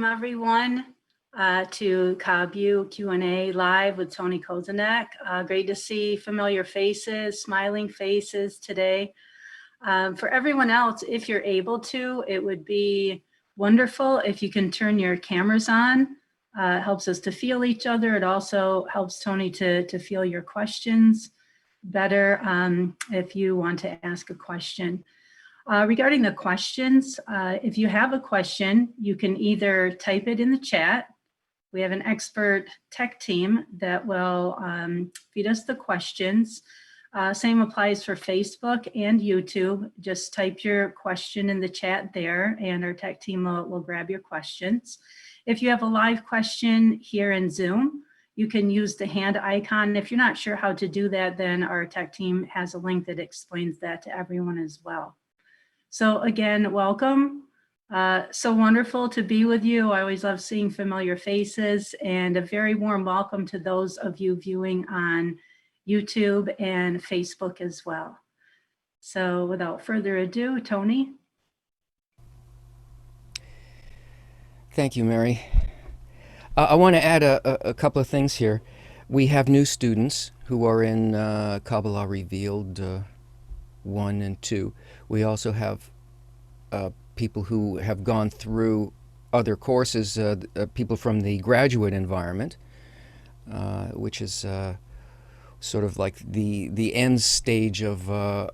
Everyone to KabU Q&A live with Tony Kosinec. Great to see familiar faces, smiling faces today. For everyone else, if you're able to, it would be wonderful if you can turn your cameras on. It helps us to feel each other. It also helps Tony to feel your questions better if you want to ask a question. Regarding the questions, if you have a question, you can either type it in the chat. We have an expert tech team that will feed us the questions. Same applies for Facebook and YouTube. Just type your question in the chat there and our tech team will grab your questions. If you have a live question here in Zoom, you can use the hand icon. If you're not sure how to do that, then our tech team has a link that explains that to everyone as well. So again, welcome. So wonderful to be with you. I always love seeing familiar faces, and a very warm welcome to those of you viewing on YouTube and Facebook as well. So without further ado, Tony. Thank you, Mary. I want to add a couple of things here. We have new students who are in Kabbalah Revealed 1 and 2. We also have people who have gone through other courses, people from the graduate environment, which is sort of like the end stage of the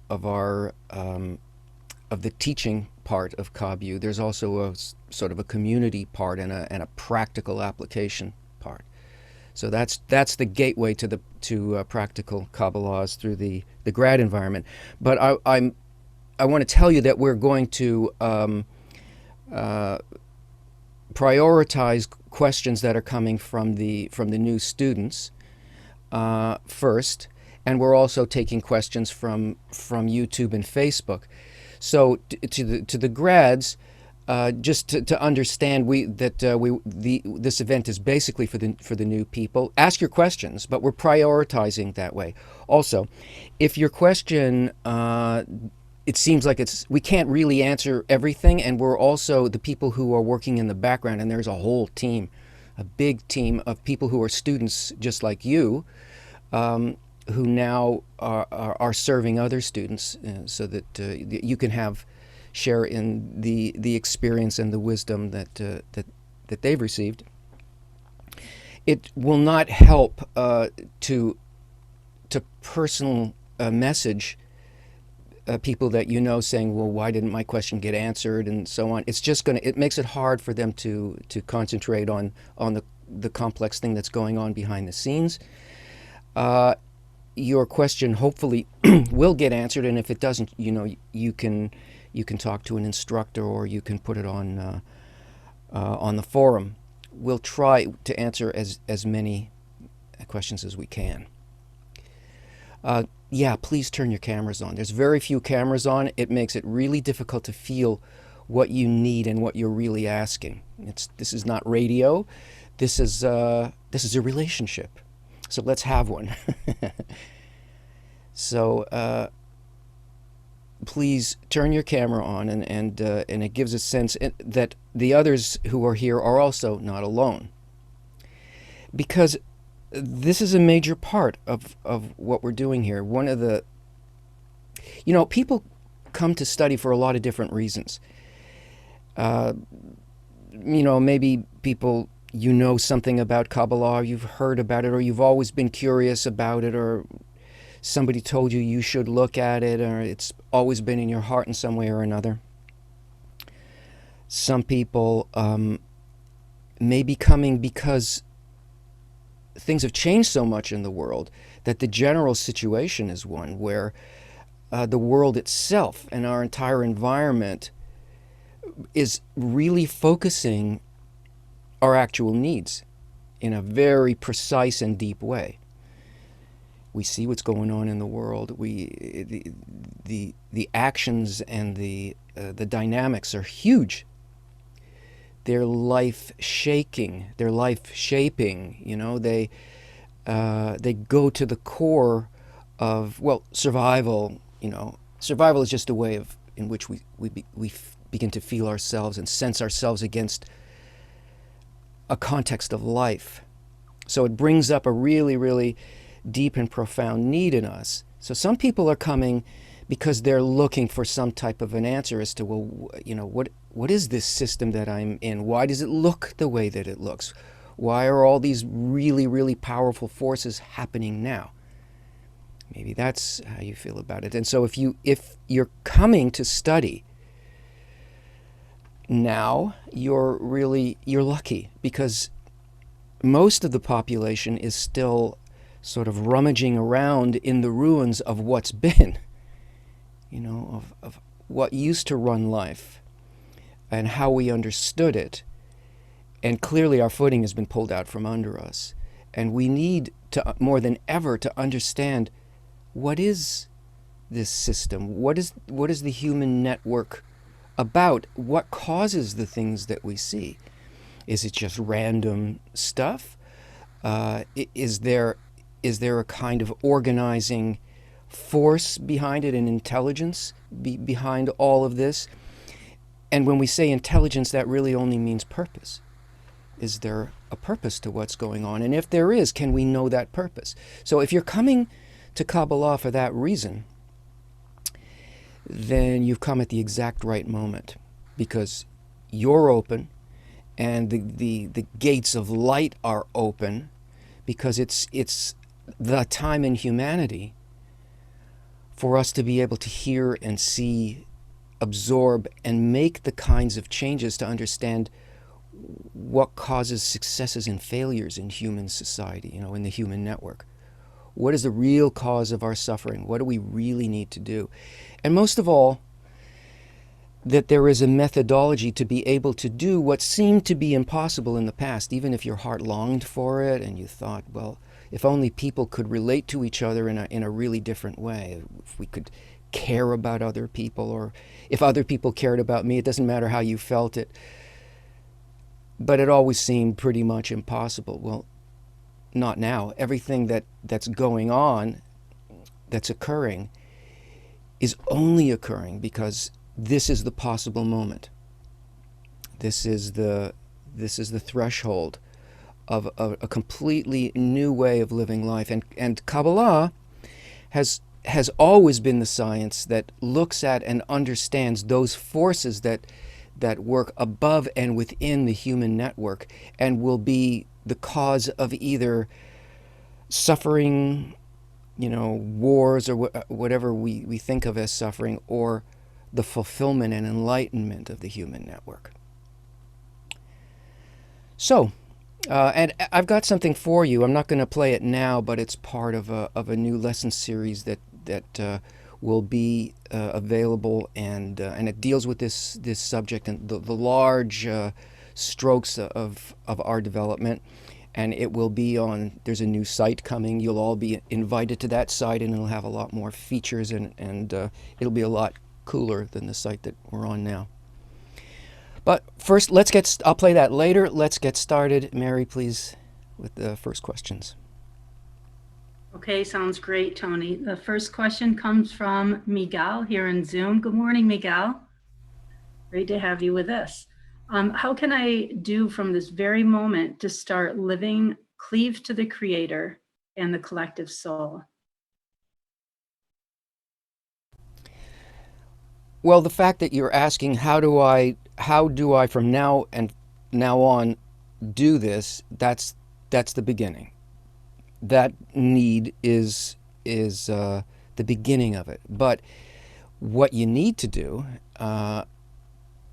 teaching part of KabU. There's also a sort of a community part and a practical application part. So that's the gateway to practical Kabbalahs through the grad environment. But I want to tell you that we're going to prioritize questions that are coming from the new students first, and we're also taking questions from YouTube and Facebook. So to the grads, just to understand this event is basically for the new people. Ask your questions, but we're prioritizing that way. Also, if your question it seems like we can't really answer everything, and we're also the people who are working in the background, and there's a whole team, a big team of people who are students just like you, who now are serving other students, so that you can share in the experience and the wisdom that they've received. It will not help to personal message people that you know saying, well, why didn't my question get answered, and so on. It's just it makes it hard for them to concentrate on the complex thing that's going on behind the scenes. Your question hopefully will get answered, and if it doesn't, you can talk to an instructor, or you can put it on the forum. We'll try to answer as many questions as we can. Yeah, please turn your cameras on. There's very few cameras on. It makes it really difficult to feel what you need and what you're really asking. This is not radio. This is a relationship. So let's have one. So please turn your camera on, and it gives a sense that the others who are here are also not alone. Because this is a major part of what we're doing here. One of the, people come to study for a lot of different reasons. Maybe people, something about Kabbalah, or you've heard about it, or you've always been curious about it, or somebody told you should look at it, or it's always been in your heart in some way or another. Some people may be coming because things have changed so much in the world that the general situation is one where the world itself and our entire environment is really focusing our actual needs in a very precise and deep way. We see what's going on in the world. The actions and the dynamics are huge. They're life shaking. They're life shaping. They go to the core of survival. Survival is just a way in which we begin to feel ourselves and sense ourselves against a context of life. So it brings up a really, really deep and profound need in us. So some people are coming because they're looking for some type of an answer as to, well, what is this system that I'm in? Why does it look the way that it looks? Why are all these really, really powerful forces happening now? Maybe that's how you feel about it. And so if you're coming to study now, you're lucky, because most of the population is still sort of rummaging around in the ruins of what's been, of what used to run life and how we understood it. And clearly our footing has been pulled out from under us. And we need to, more than ever, to understand, what is this system? What is the human network about? What causes the things that we see? Is it just random stuff? Is there a kind of organizing force behind it, an intelligence behind all of this? And when we say intelligence, that really only means purpose. Is there a purpose to what's going on? And if there is, can we know that purpose? So if you're coming to Kabbalah for that reason, then you've come at the exact right moment, because you're open and the gates of light are open, because it's the time in humanity for us to be able to hear and see, absorb, and make the kinds of changes to understand what causes successes and failures in human society, in the human network. What is the real cause of our suffering? What do we really need to do? And most of all, that there is a methodology to be able to do what seemed to be impossible in the past, even if your heart longed for it and you thought, well, if only people could relate to each other in a really different way, if we could care about other people, or if other people cared about me, it doesn't matter how you felt it. But it always seemed pretty much impossible. Well, not now. Everything that's going on, that's occurring, is only occurring because this is the possible moment. This is the threshold of a completely new way of living life. And Kabbalah has always been the science that looks at and understands those forces that work above and within the human network, and will be the cause of either suffering, wars, or whatever we think of as suffering, or the fulfillment and enlightenment of the human network. So, and I've got something for you. I'm not going to play it now, but it's part of a new lesson series that will be available, and it deals with this subject and the large strokes of our development. And it will be on, there's a new site coming. You'll all be invited to that site, and it'll have a lot more features, and it'll be a lot cooler than the site that we're on now. But first, I'll play that later. Let's get started. Mary, please, with the first questions. Okay, sounds great, Tony. The first question comes from Miguel here in Zoom. Good morning, Miguel. Great to have you with us. How can I do from this very moment to start living cleaved to the Creator and the collective soul? Well, the fact that you're asking how do I from now on do this, that's the beginning. That need is the beginning of it. But what you need to do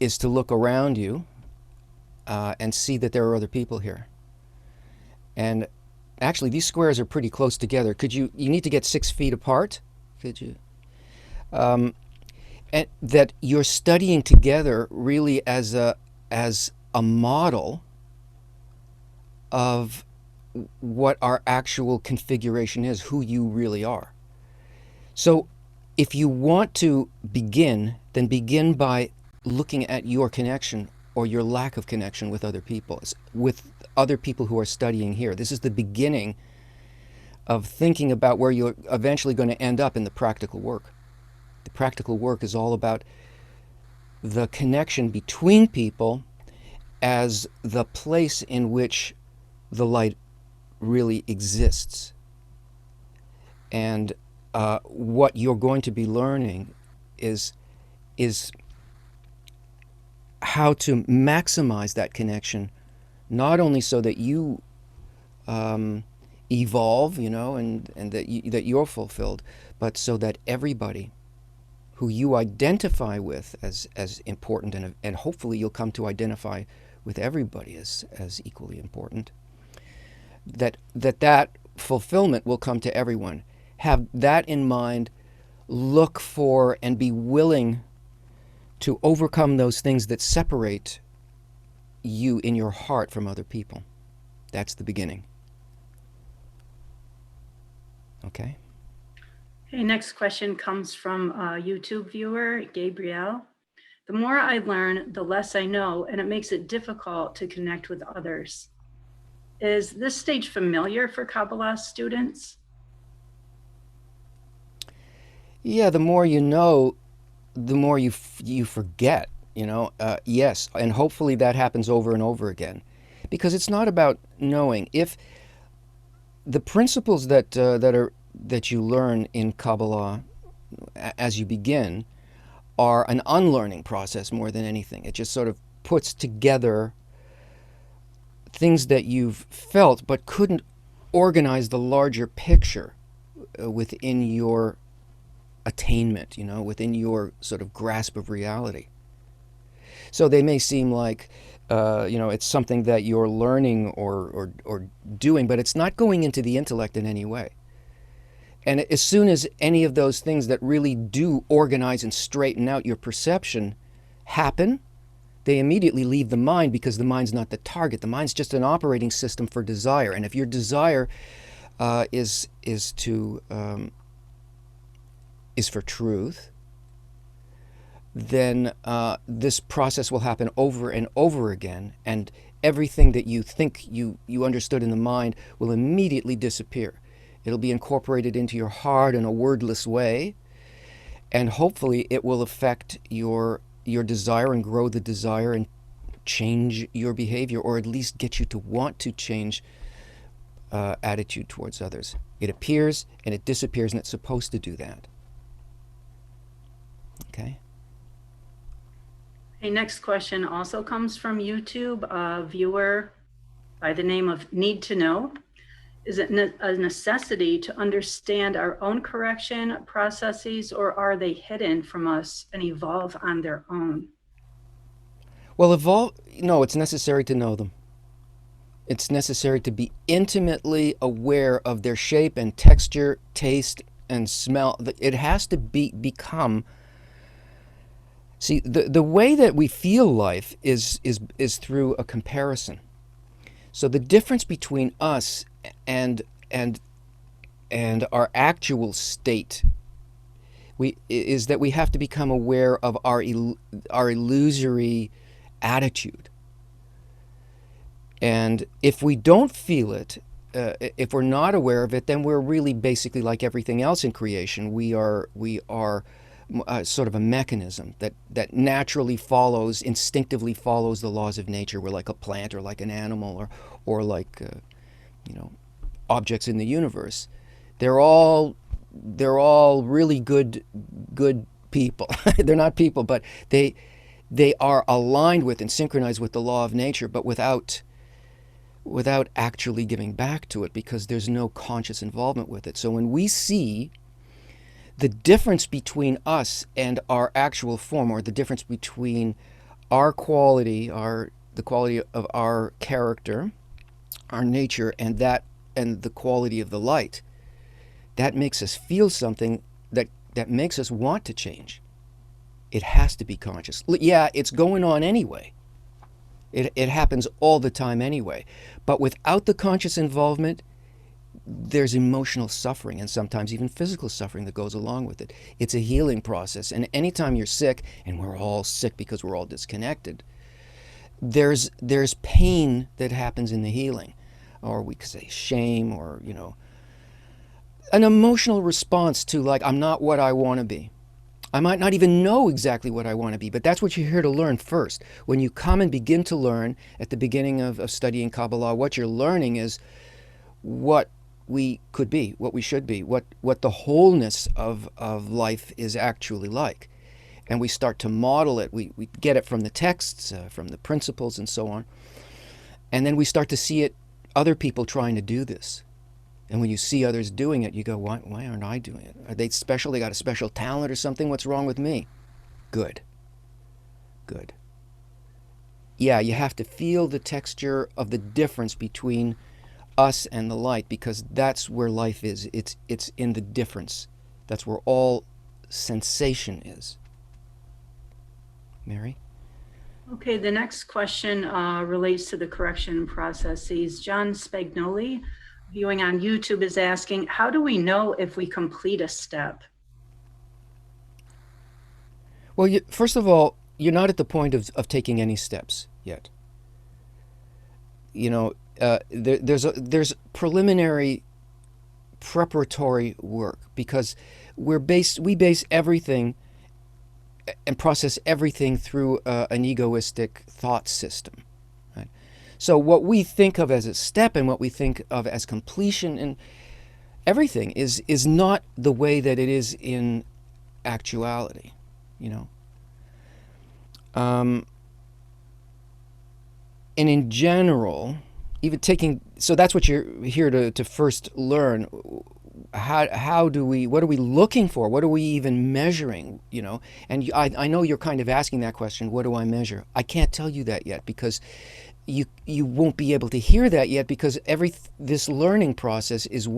is to look around you and see that there are other people here. And actually, these squares are pretty close together. You need to get 6 feet apart? Could you? And that you're studying together really as a model of what our actual configuration is, who you really are. So if you want to begin, then begin by looking at your connection or your lack of connection with other people who are studying here. This is the beginning of thinking about where you're eventually going to end up in the practical work. The practical work is all about the connection between people as the place in which the light really exists. And what you're going to be learning is how to maximize that connection, not only so that you evolve, and that you're fulfilled, but so that everybody who you identify with as important, and hopefully you'll come to identify with everybody as equally important, that fulfillment will come to everyone. Have that in mind. Look for and be willing to overcome those things that separate you in your heart from other people. That's the beginning. Okay? Okay, next question comes from a YouTube viewer, Gabrielle. The more I learn, the less I know, and it makes it difficult to connect with others. Is this stage familiar for Kabbalah students? Yeah, the more you know, the more you forget, yes, and hopefully that happens over and over again. Because it's not about knowing. If the principles that you learn in Kabbalah as you begin are an unlearning process more than anything. It just sort of puts together things that you've felt but couldn't organize the larger picture within your attainment, within your sort of grasp of reality. So they may seem like, it's something that you're learning or doing, but it's not going into the intellect in any way. And as soon as any of those things that really do organize and straighten out your perception happen, they immediately leave the mind, because the mind's not the target. The mind's just an operating system for desire. And if your desire is for truth, then this process will happen over and over again, and everything that you think you understood in the mind will immediately disappear. It'll be incorporated into your heart in a wordless way, and hopefully it will affect your desire and grow the desire and change your behavior, or at least get you to want to change attitude towards others. It appears and it disappears, and it's supposed to do that. Okay? A next question also comes from YouTube, a viewer by the name of Need to Know. Is it a necessity to understand our own correction processes, or are they hidden from us and evolve on their own? Well, no, it's necessary to know them. It's necessary to be intimately aware of their shape and texture, taste and smell. It has to become. See, the way that we feel life is through a comparison. So the difference between us and our actual state is that we have to become aware of our illusory attitude. And if we don't feel it, if we're not aware of it, then we're really basically like everything else in creation. We are sort of a mechanism that naturally instinctively follows the laws of nature. We're like a plant or like an animal or like objects in the universe. They're all really good people. They're not people, but they are aligned with and synchronized with the law of nature, but without actually giving back to it, because there's no conscious involvement with it. So when we see the difference between us and our actual form, or the difference between our quality, the quality of our character, our nature, and the quality of the light, that makes us feel something that makes us want to change. It has to be conscious. Yeah, it's going on anyway. It happens all the time anyway. But without the conscious involvement, there's emotional suffering and sometimes even physical suffering that goes along with it. It's a healing process. And anytime you're sick, and we're all sick because we're all disconnected, there's pain that happens in the healing. Or we could say shame, or, an emotional response to, like, I'm not what I want to be. I might not even know exactly what I want to be, but that's what you're here to learn first. When you come and begin to learn at the beginning of studying Kabbalah, what you're learning is what we could be, what we should be, what the wholeness of life is actually like. And we start to model it. We get it from the texts, from the principles, and so on. And then we start to see it, other people trying to do this. And when you see others doing it, you go, why aren't I doing it? Are they special? They got a special talent or something? What's wrong with me? Good. Good. Yeah, you have to feel the texture of the difference between us and the light, because that's where life is. It's in the difference. That's where all sensation is. Mary? Okay, the next question relates to the correction processes. John Spagnoli, viewing on YouTube, is asking, how do we know if we complete a step? Well, first of all, you're not at the point of taking any steps yet. You know, there's preliminary preparatory work, because we base everything and process everything through an egoistic thought system. Right? So what we think of as a step and what we think of as completion and everything is not the way that it is in actuality. You know. And in general, even so that's what you're here to first learn. How do we, what are we looking for? What are we even measuring? You know, and I know you're kind of asking that question, what do I measure? I can't tell you that yet, because you won't be able to hear that yet, because this learning process is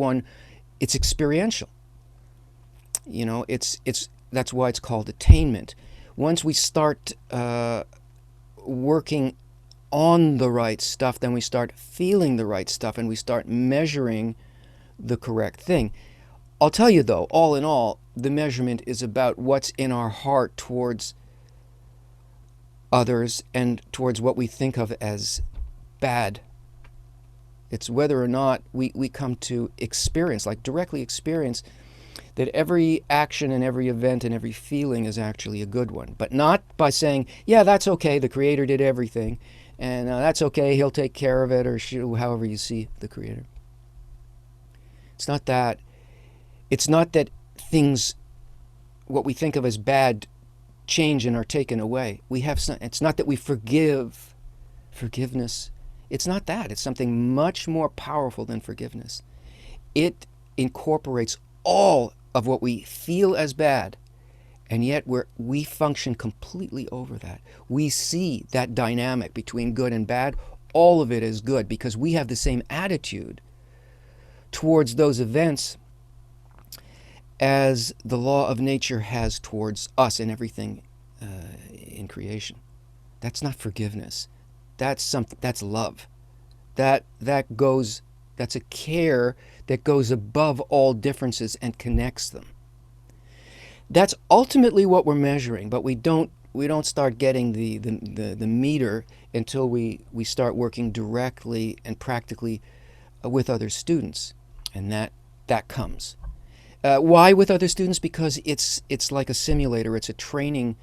it's experiential. You know, that's why it's called attainment. Once we start working on the right stuff, then we start feeling the right stuff, and we start measuring the correct thing. I'll tell you though, all in all, the measurement is about what's in our heart towards others and towards what we think of as bad. It's whether or not we come to experience, like directly experience, that every action and every event and every feeling is actually a good one. But not by saying, yeah, that's okay, the Creator did everything, and that's okay, He'll take care of it, or however you see the Creator. It's not that. It's not that things, what we think of as bad, change and are taken away. It's not that we forgiveness. It's not that. It's something much more powerful than forgiveness. It incorporates all of what we feel as bad, and yet we function completely over that. We see that dynamic between good and bad. All of it is good, because we have the same attitude towards those events as the law of nature has towards us and everything in creation. That's not forgiveness. That's love. That's a care that goes above all differences and connects them. That's ultimately what we're measuring, but we don't start getting the meter until we start working directly and practically with other students, and that comes. Why with other students? Because it's like a simulator. It's a training.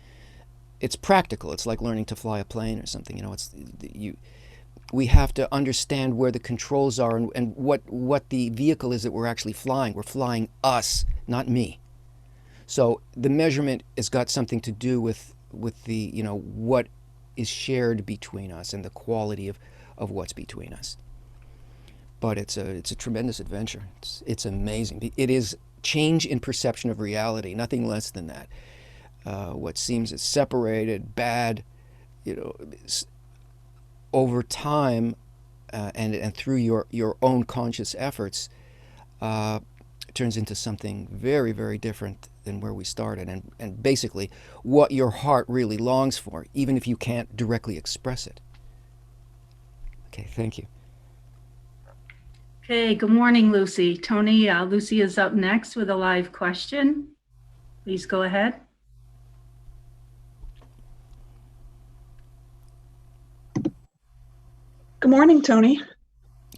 It's practical. It's like learning to fly a plane or something. You know, we have to understand where the controls are and what the vehicle is that we're actually flying. We're flying us, not me. So the measurement has got something to do with the, you know, what is shared between us and the quality of what's between us. But it's a tremendous adventure. It's amazing. It is change in perception of reality, nothing less than that. What seems as separated, bad, you know, over time and through your own conscious efforts, turns into something very, very different than where we started, and basically what your heart really longs for, even if you can't directly express it. Okay, thank you. Okay, good morning, Lucy. Tony, Lucy is up next with a live question. Please go ahead. Good morning, Tony.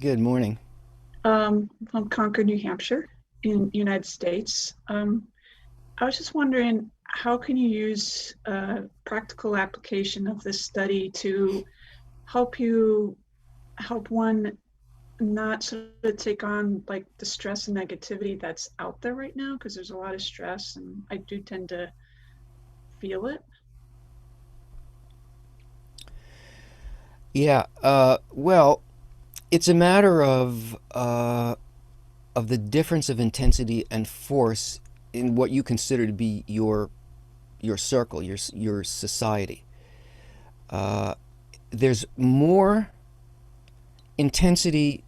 Good morning. From Concord, New Hampshire, in the United States. I was just wondering, how can you use practical application of this study to help one not sort of take on like the stress and negativity that's out there right now? Because there's a lot of stress, and I do tend to feel it. Yeah. Well, it's a matter of the difference of intensity and force in what you consider to be your circle, your society. There's more intensity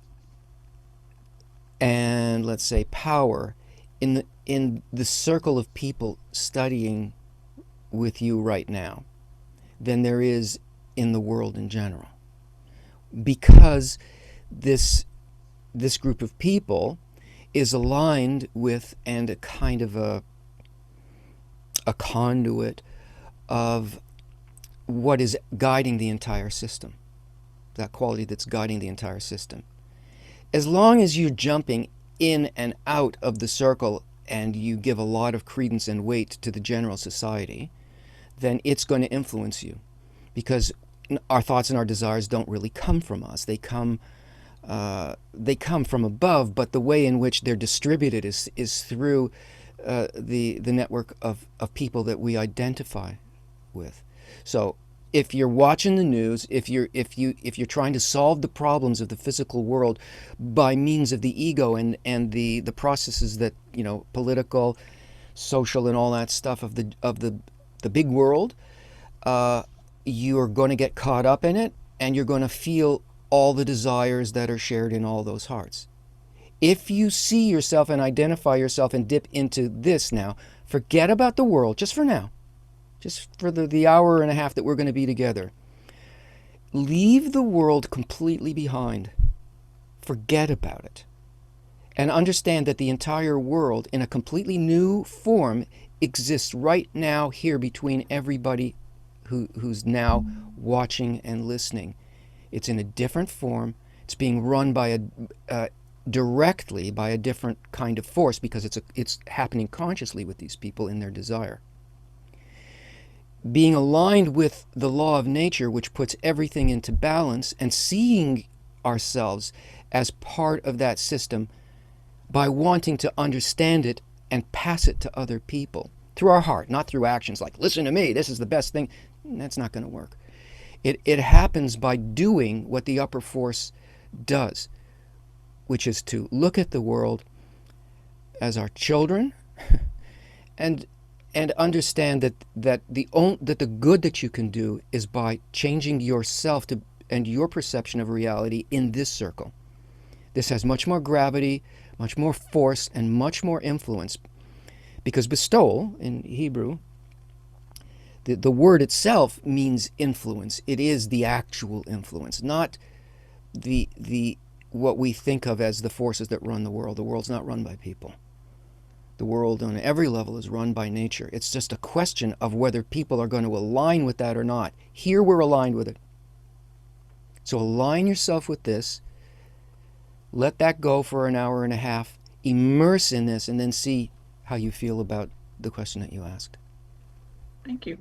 and, let's say, power in the circle of people studying with you right now than there is in the world in general, because this group of people is aligned with and a kind of a conduit of what is guiding the entire system, that quality that's guiding the entire system. As long as you're jumping in and out of the circle and you give a lot of credence and weight to the general society, then it's going to influence you, because our thoughts and our desires don't really come from us. They come from above, but the way in which they're distributed is through the network of people that we identify with. So if you're watching the news, if you're trying to solve the problems of the physical world by means of the ego and the processes that, political, social, and all that stuff of the big world, you are going to get caught up in it, and you're going to feel all the desires that are shared in all those hearts. If you see yourself and identify yourself and dip into this now, forget about the world, just for now, just for the hour and a half that we're going to be together. Leave the world completely behind. Forget about it. And understand that the entire world, in a completely new form, exists right now here between everybody who's now watching and listening. It's in a different form. It's being run by directly by a different kind of force, because it's happening consciously with these people in their desire. Being aligned with the law of nature, which puts everything into balance, and seeing ourselves as part of that system by wanting to understand it and pass it to other people through our heart, not through actions like, listen to me, this is the best thing. That's not going to work. It happens by doing what the upper force does, which is to look at the world as our children and understand that the good that you can do is by changing yourself and your perception of reality in this circle. This has much more gravity, much more force, and much more influence, because bestowal in Hebrew, the word itself means influence. It is the actual influence, not the what we think of as the forces that run the world. The world's not run by people. The world on every level is run by nature. It's just a question of whether people are going to align with that or not. Here we're aligned with it. So align yourself with this. Let that go for an hour and a half. Immerse in this, and then see how you feel about the question that you asked. Thank you.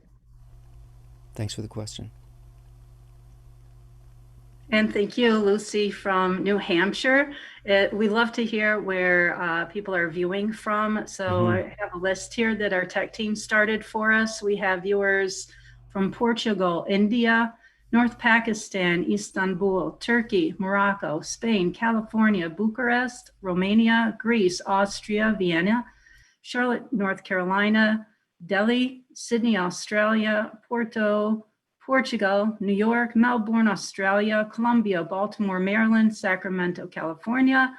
Thanks for the question. And thank you, Lucy from New Hampshire. We love to hear where people are viewing from. So I have a list here that our tech team started for us. We have viewers from Portugal, India, North Pakistan, Istanbul, Turkey, Morocco, Spain, California, Bucharest, Romania, Greece, Austria, Vienna, Charlotte, North Carolina, Delhi, Sydney, Australia, Porto, Portugal, New York, Melbourne, Australia, Colombia, Baltimore, Maryland, Sacramento, California,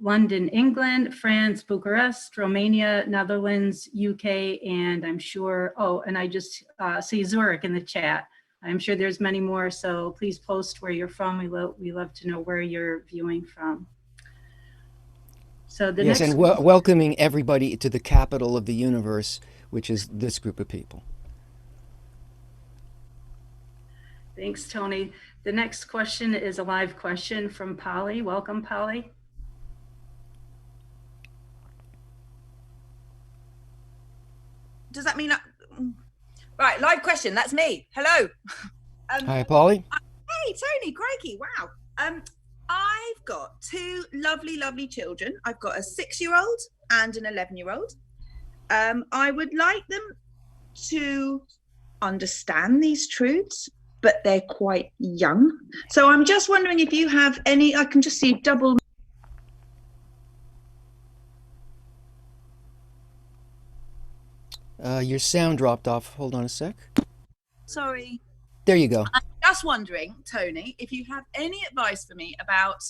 London, England, France, Bucharest, Romania, Netherlands, UK, and I'm sure, and I just see Zurich in the chat. I'm sure there's many more, so please post where you're from. We love to know where you're viewing from. So the yes, next and welcoming everybody to the capital of the universe, which is this group of people. Thanks, Tony. The next question is a live question from Polly. Welcome, Polly. Does that mean Right, live question. That's me. Hello. Hi, Polly. Hey, Tony, crikey, wow. I've got two lovely, lovely children. I've got a 6-year-old and an 11-year-old. I would like them to understand these truths, but they're quite young. So I'm just wondering if you have any, I can just see double. Your sound dropped off. Hold on a sec. Sorry. There you go. I'm just wondering, Tony, if you have any advice for me about,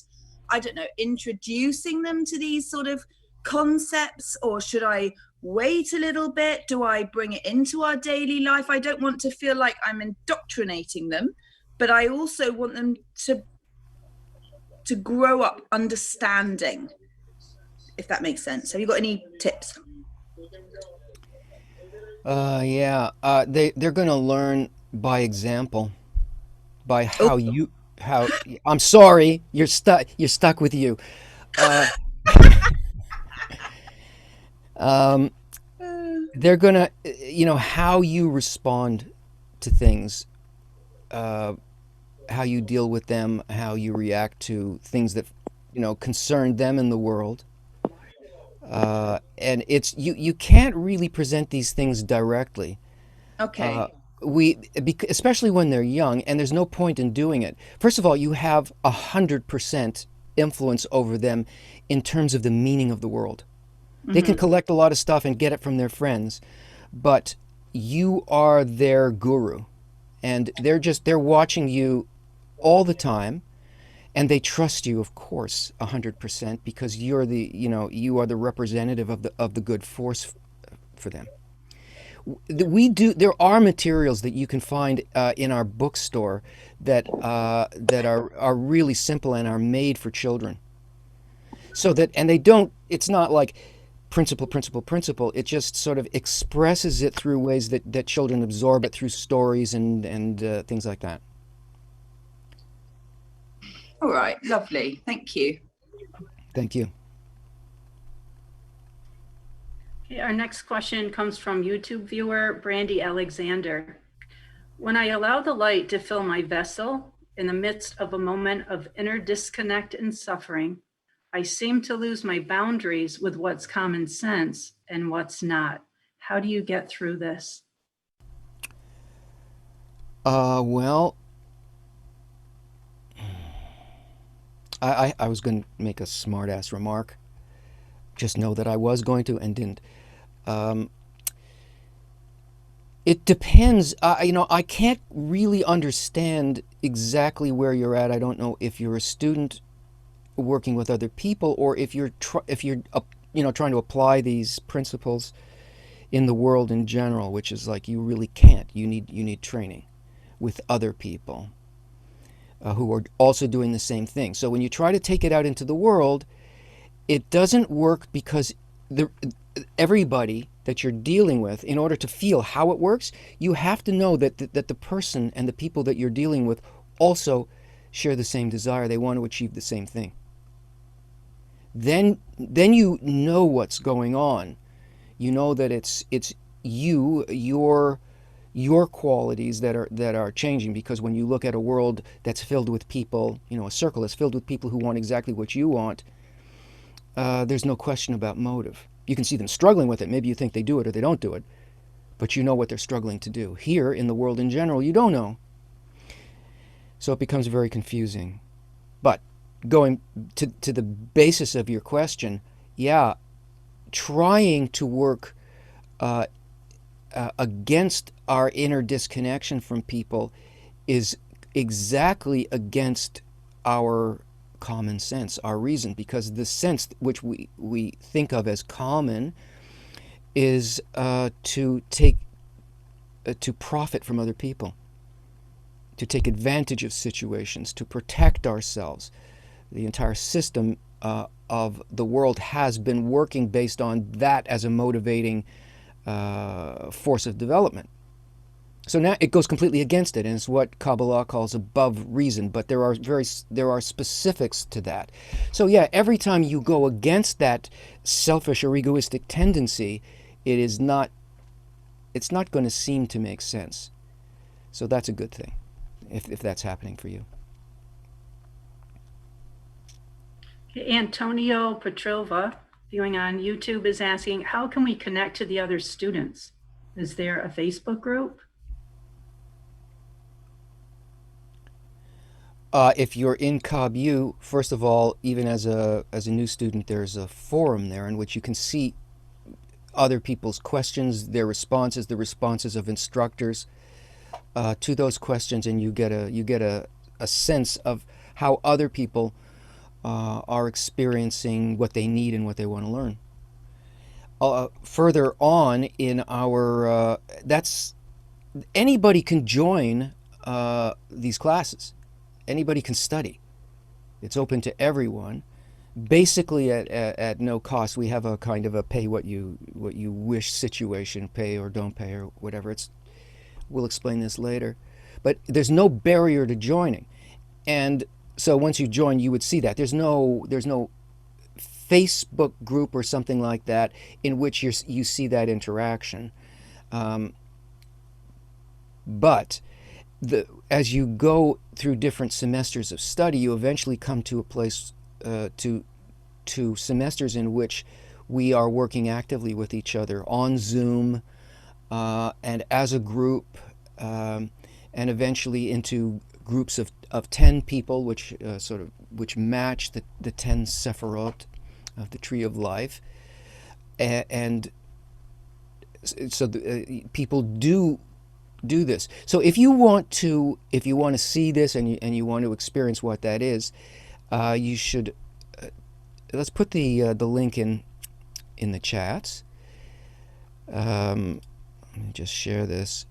I don't know, introducing them to these sort of concepts, or should I wait a little bit? Do I bring it into our daily life? I don't want to feel like I'm indoctrinating them, but I also want them to grow up understanding, if that makes sense. Have you got any tips? Yeah. They're going to learn by example, by how you how. I'm sorry. You're stuck. You're stuck with you. They're gonna, how you respond to things, how you deal with them, how you react to things that, concern them in the world. And you can't really present these things directly. Okay. Especially when they're young, and there's no point in doing it. First of all, you have 100% influence over them in terms of the meaning of the world. They can collect a lot of stuff and get it from their friends, but you are their guru, and they're watching you all the time, and they trust you, of course, 100%, because you are the representative of the good force for them. There are materials that you can find in our bookstore that are really simple and are made for children. And it's not like principle. It just sort of expresses it through ways that children absorb it through stories and things like that. All right, lovely. Thank you. Thank you. Okay, our next question comes from YouTube viewer Brandy Alexander. When I allow the light to fill my vessel in the midst of a moment of inner disconnect and suffering, I seem to lose my boundaries with what's common sense and what's not. How do you get through this? Well, I was going to make a smart-ass remark. Just know that I was going to and didn't. It depends. I can't really understand exactly where you're at. I don't know if you're a student working with other people, or if you're trying to apply these principles in the world in general, which is like you really can't. You need training with other people who are also doing the same thing. So when you try to take it out into the world, it doesn't work, because everybody that you're dealing with, in order to feel how it works, you have to know that the person and the people that you're dealing with also share the same desire. They want to achieve the same thing. Then you know what's going on. You know that it's your qualities that are changing, because when you look at a world that's filled with people, a circle that's filled with people who want exactly what you want, there's no question about motive. You can see them struggling with it. Maybe you think they do it or they don't do it, but you know what they're struggling to do. Here, in the world in general, you don't know. So it becomes very confusing. But going to the basis of your question, yeah, trying to work against our inner disconnection from people is exactly against our common sense, our reason, because the sense which we think of as common is to profit from other people, to take advantage of situations, to protect ourselves. The entire system of the world has been working based on that as a motivating force of development. So now it goes completely against it, and it's what Kabbalah calls above reason, but there are specifics to that. So yeah, every time you go against that selfish or egoistic tendency, it is not it's not going to seem to make sense. So that's a good thing, if that's happening for you. Antonio Petrova, viewing on YouTube, is asking, how can we connect to the other students? Is there a Facebook group? If you're in KabU, first of all, even as a new student, there's a forum there in which you can see other people's questions, their responses, the responses of instructors to those questions, and you get a sense of how other people are experiencing what they need and what they want to learn. Further on in our, anybody can join these classes. Anybody can study. It's open to everyone, basically at no cost. We have a kind of a pay what you wish situation, pay or don't pay or whatever. We'll explain this later, but there's no barrier to joining, and so once you join, you would see that there's no Facebook group or something like that in which you see that interaction, but as you go through different semesters of study, you eventually come to a place, to semesters in which we are working actively with each other on Zoom and as a group, and eventually into groups of 10 people, which match the 10 Sephirot of the Tree of Life, and so people do this. So if you want to see this and you want to experience what that is, you should let's put the link in the chats. Let me just share this.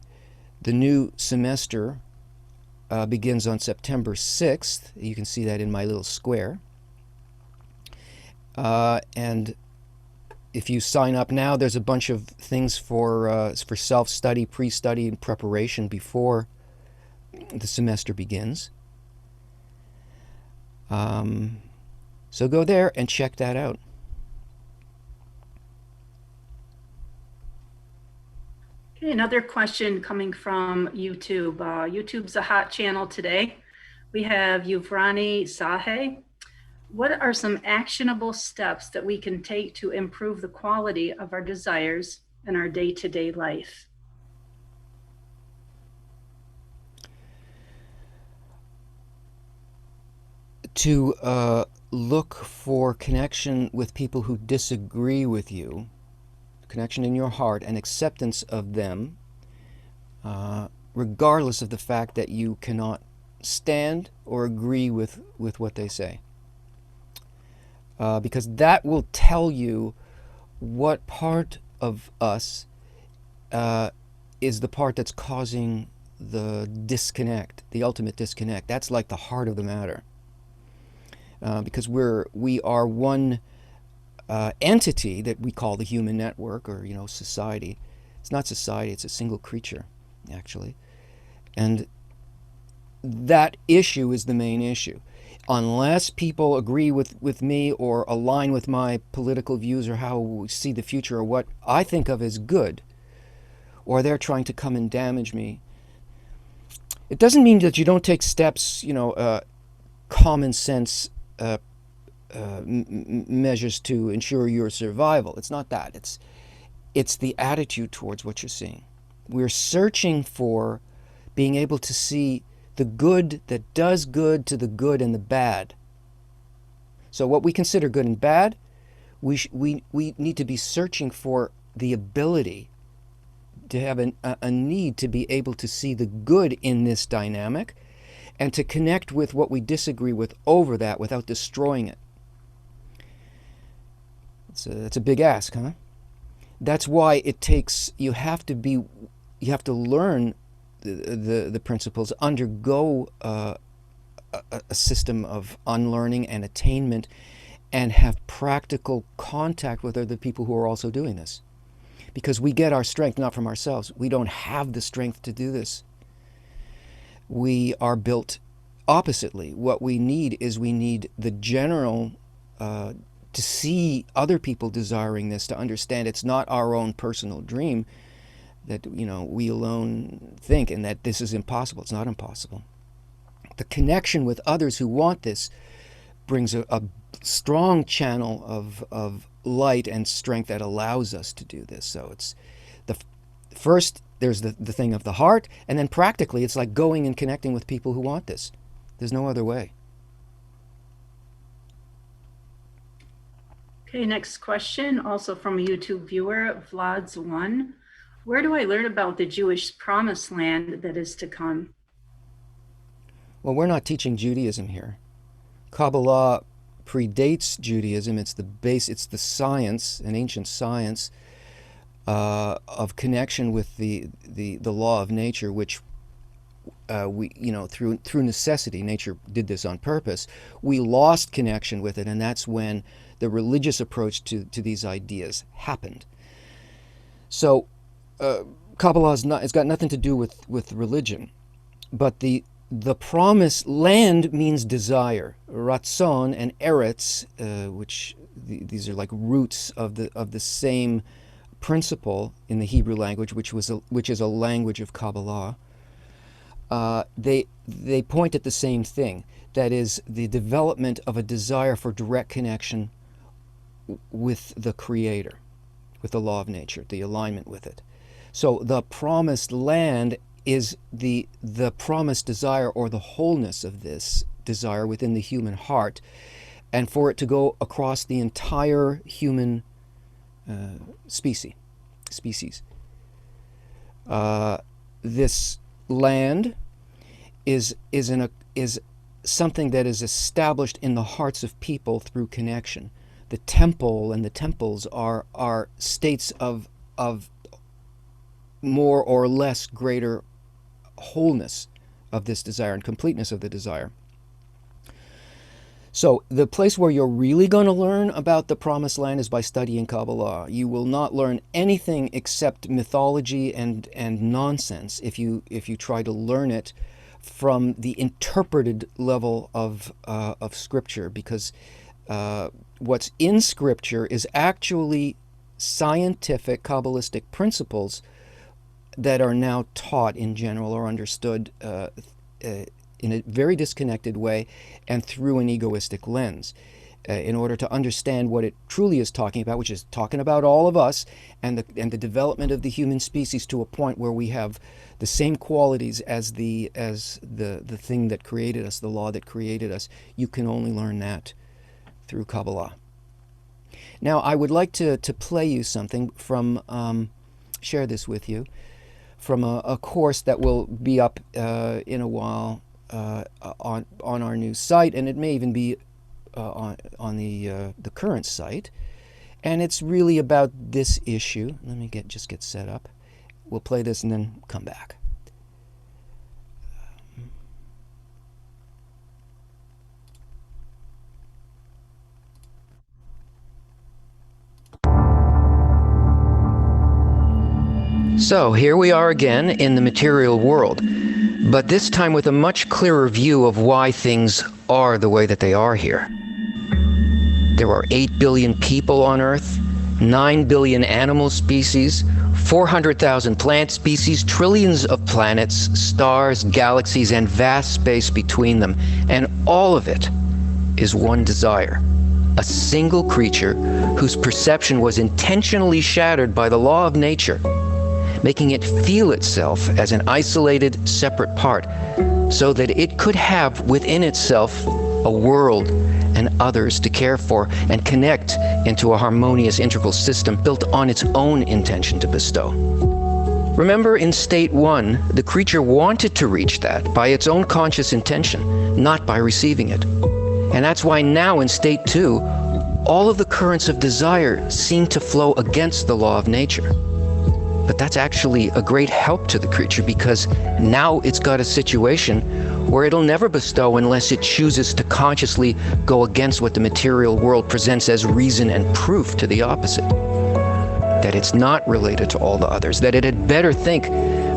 The new semester begins on September 6th. You can see that in my little square. And if you sign up now, there's a bunch of things for self-study, pre-study, and preparation before the semester begins. So go there and check that out. Okay, another question coming from YouTube. YouTube's a hot channel today. We have Yuvrani Sahe. What are some actionable steps that we can take to improve the quality of our desires in our day-to-day life? To look for connection with people who disagree with you, connection in your heart and acceptance of them, regardless of the fact that you cannot stand or agree with what they say. Because that will tell you what part of us is the part that's causing the disconnect, the ultimate disconnect. That's like the heart of the matter. Because we are one entity that we call the human network, or society. It's not society, it's a single creature, actually. And that issue is the main issue. Unless people agree with me or align with my political views or how we see the future or what I think of as good, or they're trying to come and damage me, it doesn't mean that you don't take steps, common sense measures to ensure your survival. It's not that. It's the attitude towards what you're seeing. We're searching for being able to see the good that does good to the good and the bad. So what we consider good and bad, we need to be searching for the ability to have a need to be able to see the good in this dynamic and to connect with what we disagree with over that without destroying it. That's a big ask, huh? That's why it takes, you have to learn the principles, undergo a system of unlearning and attainment, and have practical contact with other people who are also doing this. Because we get our strength not from ourselves. We don't have the strength to do this. We are built oppositely. What we need is the general, to see other people desiring this, to understand it's not our own personal dream, that we alone think, and that this is impossible. It's not impossible. The connection with others who want this brings a strong channel of light and strength that allows us to do this. So it's first there's the thing of the heart, and then practically it's like going and connecting with people who want this. There's no other way. Okay, next question, also from a YouTube viewer, Vlads1. Where do I learn about the Jewish promised land that is to come? Well, we're not teaching Judaism here. Kabbalah predates Judaism. It's the base, it's the science, an ancient science of connection with the law of nature, which we, through necessity, nature did this on purpose. We lost connection with it, and that's when the religious approach to these ideas happened. So Kabbalah it's got nothing to do with religion, but the promised land means desire. Ratzon and eretz, which these are like roots of the same principle in the Hebrew language, which is a language of Kabbalah. They point at the same thing. That is the development of a desire for direct connection with the Creator, with the law of nature, the alignment with it. So the promised land is the promised desire, or the wholeness of this desire within the human heart, and for it to go across the entire human species. This land is something that is established in the hearts of people through connection. The temple and the temples are states of more or less greater wholeness of this desire and completeness of the desire. So the place where you're really going to learn about the promised land is by studying Kabbalah. You will not learn anything except mythology and nonsense if you try to learn it from the interpreted level of Scripture, because what's in Scripture is actually scientific Kabbalistic principles that are now taught in general or understood in a very disconnected way and through an egoistic lens, in order to understand what it truly is talking about, which is talking about all of us and the development of the human species to a point where we have the same qualities as the thing that created us, the law that created us. You can only learn that through Kabbalah. Now, I would like to play you something from, share this with you, from a course that will be up in a while on our new site, and it may even be on the current site, and it's really about this issue. Let me just get set up. We'll play this and then come back. So here we are again in the material world, but this time with a much clearer view of why things are the way that they are here. There are 8 billion people on Earth, 9 billion animal species, 400,000 plant species, trillions of planets, stars, galaxies, and vast space between them. And all of it is one desire. A single creature whose perception was intentionally shattered by the law of nature, making it feel itself as an isolated, separate part, so that it could have within itself a world and others to care for and connect into a harmonious integral system built on its own intention to bestow. Remember, in state 1, the creature wanted to reach that by its own conscious intention, not by receiving it. And that's why now in state 2, all of the currents of desire seem to flow against the law of nature. But that's actually a great help to the creature, because now it's got a situation where it'll never bestow unless it chooses to consciously go against what the material world presents as reason and proof to the opposite. That it's not related to all the others, that it had better think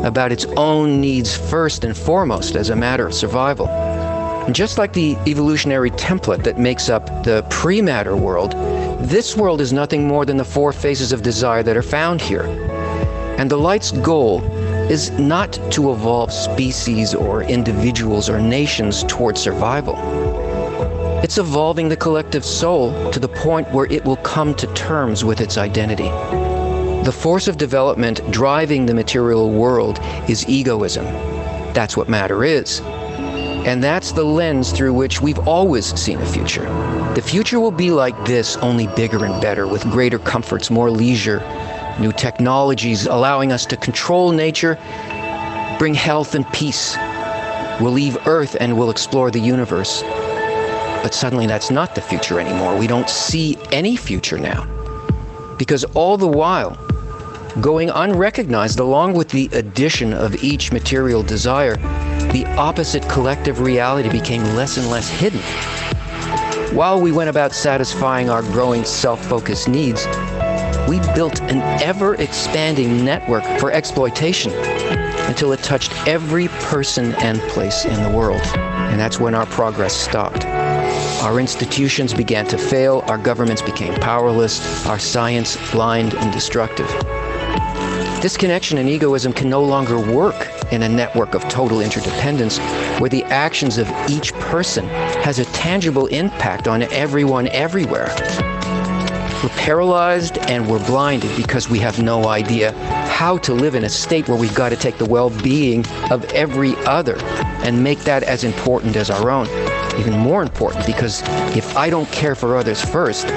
about its own needs first and foremost as a matter of survival. And just like the evolutionary template that makes up the pre-matter world, this world is nothing more than the 4 phases of desire that are found here. And the light's goal is not to evolve species or individuals or nations toward survival. It's evolving the collective soul to the point where it will come to terms with its identity. The force of development driving the material world is egoism. That's what matter is. And that's the lens through which we've always seen a future. The future will be like this, only bigger and better, with greater comforts, more leisure, new technologies allowing us to control nature, bring health and peace. We'll leave Earth and we'll explore the universe. But suddenly that's not the future anymore. We don't see any future now. Because all the while, going unrecognized along with the addition of each material desire, the opposite collective reality became less and less hidden. While we went about satisfying our growing self-focused needs, we built an ever-expanding network for exploitation until it touched every person and place in the world. And that's when our progress stopped. Our institutions began to fail, our governments became powerless, our science blind and destructive. Disconnection and egoism can no longer work in a network of total interdependence where the actions of each person has a tangible impact on everyone everywhere. We're paralyzed and we're blinded because we have no idea how to live in a state where we've got to take the well-being of every other and make that as important as our own. Even more important, because if I don't care for others first,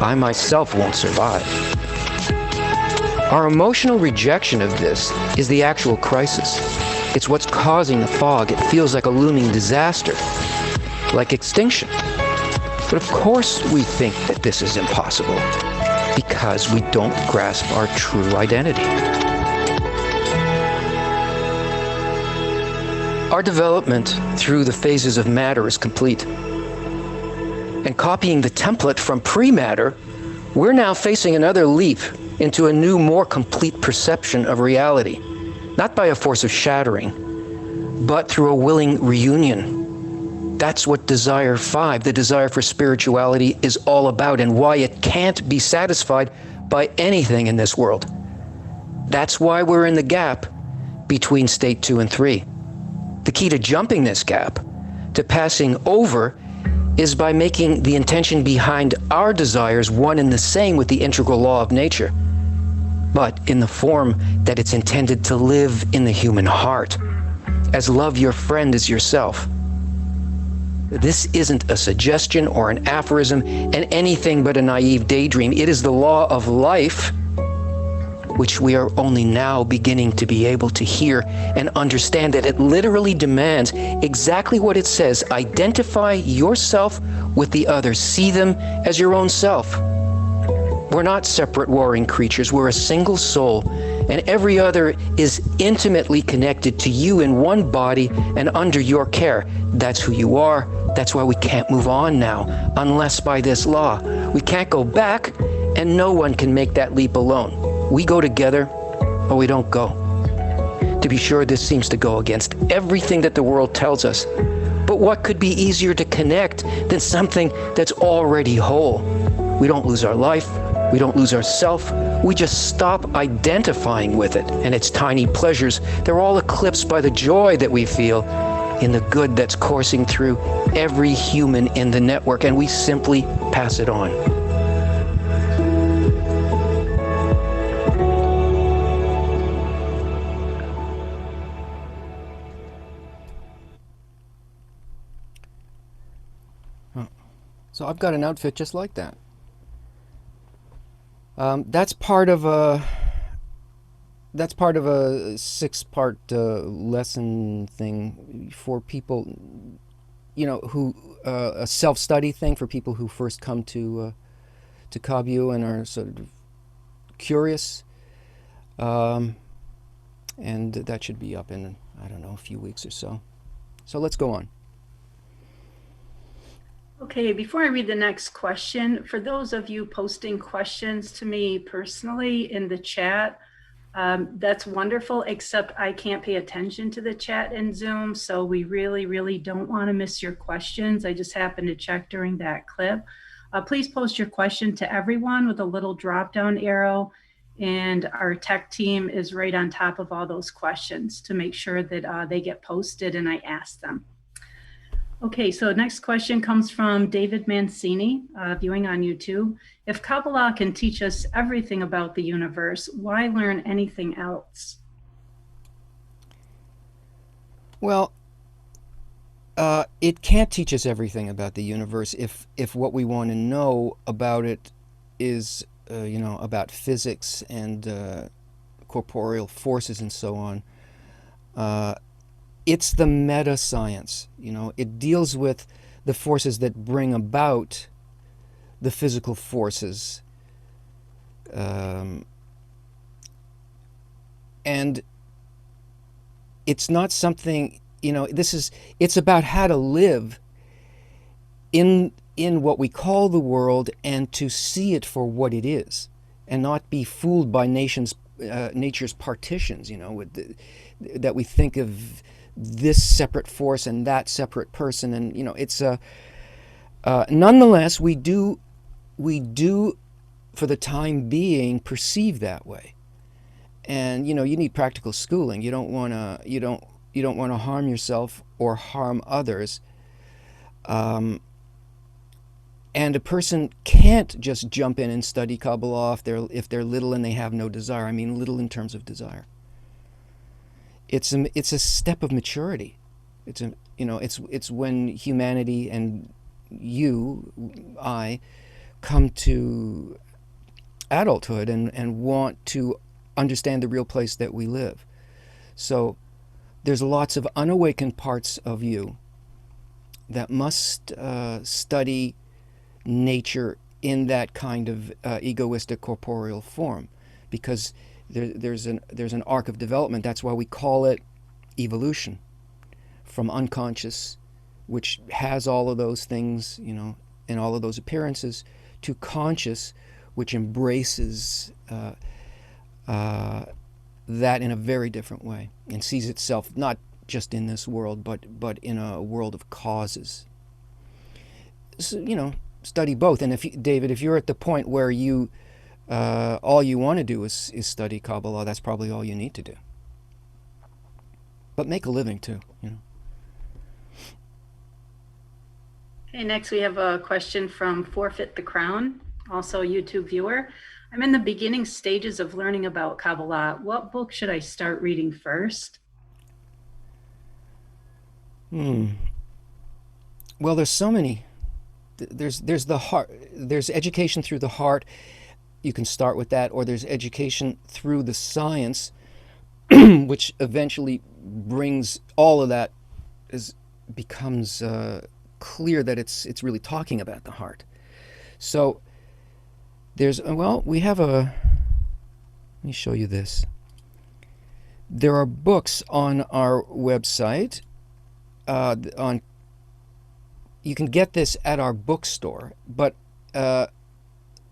I myself won't survive. Our emotional rejection of this is the actual crisis. It's what's causing the fog. It feels like a looming disaster, like extinction. But of course we think that this is impossible because we don't grasp our true identity. Our development through the phases of matter is complete. And copying the template from pre-matter, we're now facing another leap into a new, more complete perception of reality, not by a force of shattering, but through a willing reunion. That's what Desire 5, the desire for spirituality, is all about, and why it can't be satisfied by anything in this world. That's why we're in the gap between state 2 and 3. The key to jumping this gap, to passing over, is by making the intention behind our desires one and the same with the integral law of nature, but in the form that it's intended to live in the human heart, as love your friend as yourself. This isn't a suggestion or an aphorism and anything but a naive daydream. It is the law of life, which we are only now beginning to be able to hear and understand, that it literally demands exactly what it says. Identify yourself with the other. See them as your own self. We're not separate warring creatures. We're a single soul, and every other is intimately connected to you in one body and under your care. That's who you are. That's why we can't move on now, unless by this law. We can't go back, and no one can make that leap alone. We go together, or we don't go. To be sure, this seems to go against everything that the world tells us. But what could be easier to connect than something that's already whole? We don't lose our life. We don't lose ourself. We just stop identifying with it and its tiny pleasures. They're all eclipsed by the joy that we feel in the good that's coursing through every human in the network, and we simply pass it on. So I've got an outfit just like that. That's part of a 6-part lesson thing for people, who a self-study thing for people who first come to KabU and are sort of curious. And that should be up in, I don't know, a few weeks or so. So let's go on. Okay, before I read the next question, for those of you posting questions to me personally in the chat, that's wonderful, except I can't pay attention to the chat in Zoom, so we really, really don't want to miss your questions. I just happened to check during that clip. Please post your question to everyone with a little drop-down arrow, And our tech team is right on top of all those questions to make sure that they get posted and I ask them. Okay, so next question comes from David Mancini, viewing on YouTube. If Kabbalah can teach us everything about the universe, why learn anything else? Well, it can't teach us everything about the universe if what we want to know about it is, about physics and corporeal forces and so on. It's the meta science. It deals with the forces that bring about the physical forces, and it's not something. It's about how to live in what we call the world and to see it for what it is, and not be fooled by nature's partitions. That we think of this separate force and that separate person, and it's nonetheless we do for the time being perceive that way, and you need practical schooling. You don't want to harm yourself or harm others, and a person can't just jump in and study Kabbalah if they're little and they have no desire. I mean, little in terms of desire. It's a step of maturity. It's when humanity and I come to adulthood and want to understand the real place that we live. So there's lots of unawakened parts of you that must study nature in that kind of egoistic corporeal form, because there's an arc of development. That's why we call it evolution, from unconscious, which has all of those things, and all of those appearances, to conscious, which embraces that in a very different way and sees itself not just in this world, but in a world of causes. So, study both. And David, if you're at the point where you all you want to do is study Kabbalah, that's probably all you need to do. But make a living too. Okay, next we have a question from Forfeit the Crown, also a YouTube viewer. I'm in the beginning stages of learning about Kabbalah. What book should I start reading first? Well, there's so many. There's the heart. There's education through the heart. You can start with that, or there's education through the science, which eventually brings all of that, becomes clear that it's really talking about the heart. So we have let me show you this. There are books on our website. You can get this at our bookstore, but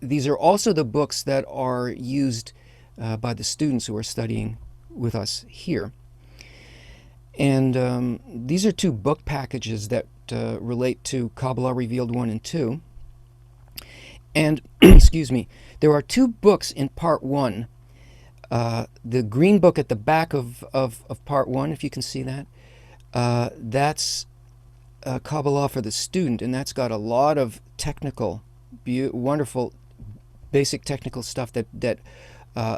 these are also the books that are used by the students who are studying with us here. And these are two book packages that relate to Kabbalah Revealed 1 and 2. And, excuse me, there are two books in Part 1. The green book at the back of Part 1, if you can see that, that's Kabbalah for the student, and that's got a lot of technical, wonderful, basic technical stuff that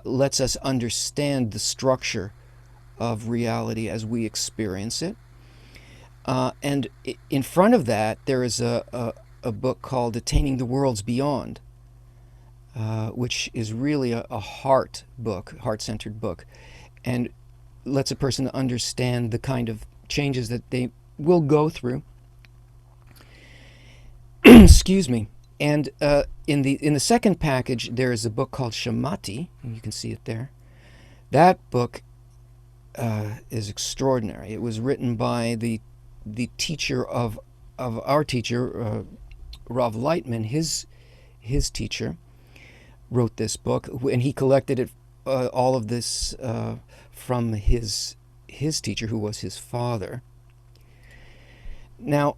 lets us understand the structure of reality as we experience it. And in front of that, there is a book called Attaining the Worlds Beyond, which is really a heart-centered book, and lets a person understand the kind of changes that they will go through. Excuse me. And in the second package, there is a book called Shamati, and you can see it there. That book is extraordinary. It was written by the teacher of our teacher, Rav Lightman. His teacher wrote this book, and he collected it, all of this from his teacher, who was his father. Now,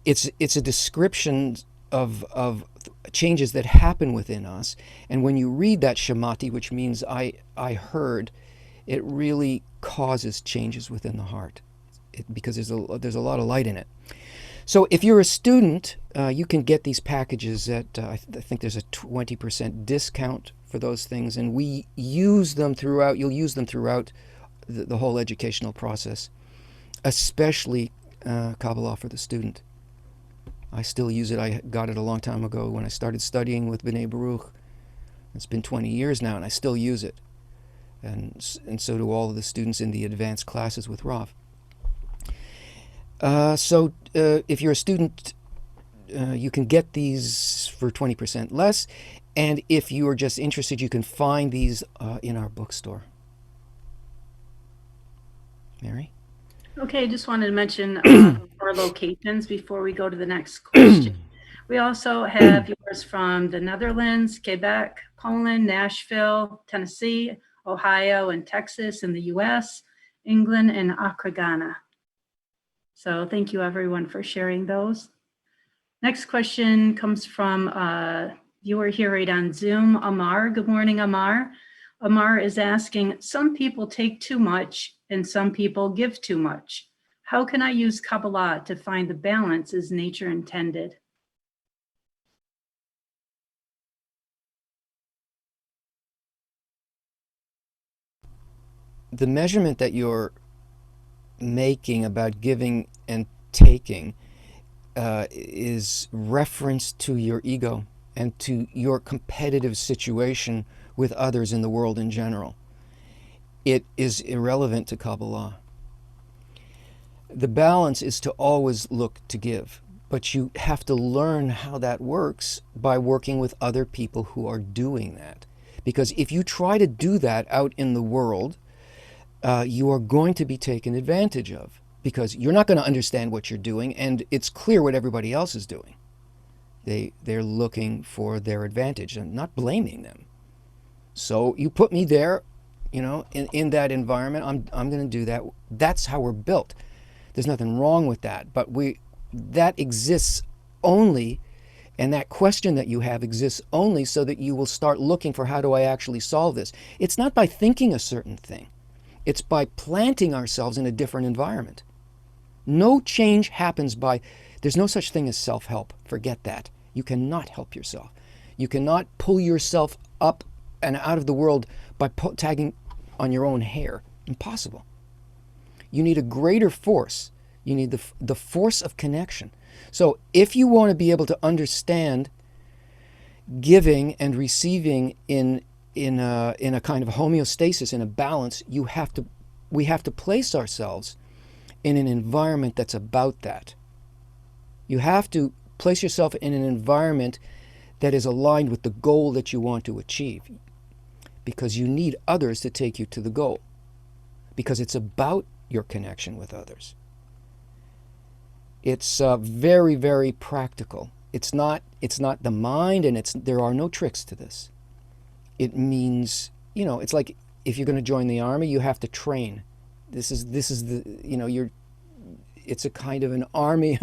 it's a description of changes that happen within us. And when you read that shamati, which means I heard, it really causes changes within the heart, because there's a lot of light in it. So if you're a student, you can get these packages at, I think there's a 20% discount for those things, and we use them throughout, you'll use them throughout the whole educational process, especially Kabbalah for the student. I still use it. I got it a long time ago when I started studying with B'nai Baruch. It's been 20 years now, and I still use it. And so do all of the students in the advanced classes with Rav. So if you're a student, you can get these for 20% less. And if you are just interested, you can find these in our bookstore. Mary? Okay, just wanted to mention our locations before we go to the next question. We also have yours from the Netherlands, Quebec, Poland, Nashville, Tennessee, Ohio, and Texas in the US, England, and Accra, Ghana. So thank you everyone for sharing those. Next question comes from viewer here right on Zoom, Amar. Good morning, Amar. Amar is asking, some people take too much and some people give too much. How can I use Kabbalah to find the balance as nature intended? The measurement that you're making about giving and taking is reference to your ego and to your competitive situation with others in the world in general. It is irrelevant to Kabbalah. The balance is to always look to give, but you have to learn how that works by working with other people who are doing that. Because if you try to do that out in the world, you are going to be taken advantage of, because you're not going to understand what you're doing, and it's clear what everybody else is doing. They're looking for their advantage and not blaming them. So you put me there, in that environment, I'm going to do that. That's how we're built. There's nothing wrong with that, but that exists only, and that question that you have exists only so that you will start looking for, how do I actually solve this? It's not by thinking a certain thing. It's by planting ourselves in a different environment. No change happens there's no such thing as self-help. Forget that. You cannot help yourself. You cannot pull yourself up and out of the world by tagging on your own hair. Impossible. You need a greater force. You need the force of connection. So if you want to be able to understand giving and receiving in a kind of homeostasis, in a balance, we have to place ourselves in an environment that's about that. You have to place yourself in an environment that is aligned with the goal that you want to achieve, because you need others to take you to the goal, because it's about your connection with others. It's very, very practical. It's not the mind, and there are no tricks to this. It means, it's like if you're going to join the army, you have to train. This is the, it's a kind of an army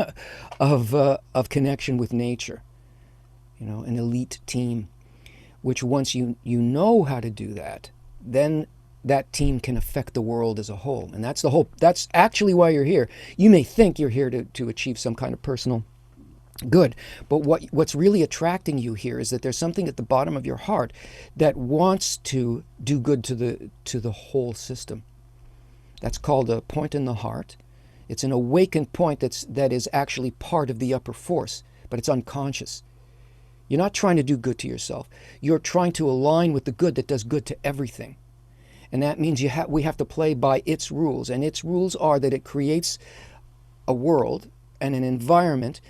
of connection with nature, an elite team, which once you know how to do that, then that team can affect the world as a whole. And that's actually why you're here. You may think you're here to achieve some kind of personal good, but what's really attracting you here is that there's something at the bottom of your heart that wants to do good to the whole system. That's called a point in the heart. It's an awakened point that is actually part of the upper force, but it's unconscious. You're not trying to do good to yourself. You're trying to align with the good that does good to everything. And that means we have to play by its rules. And its rules are that it creates a world and an environment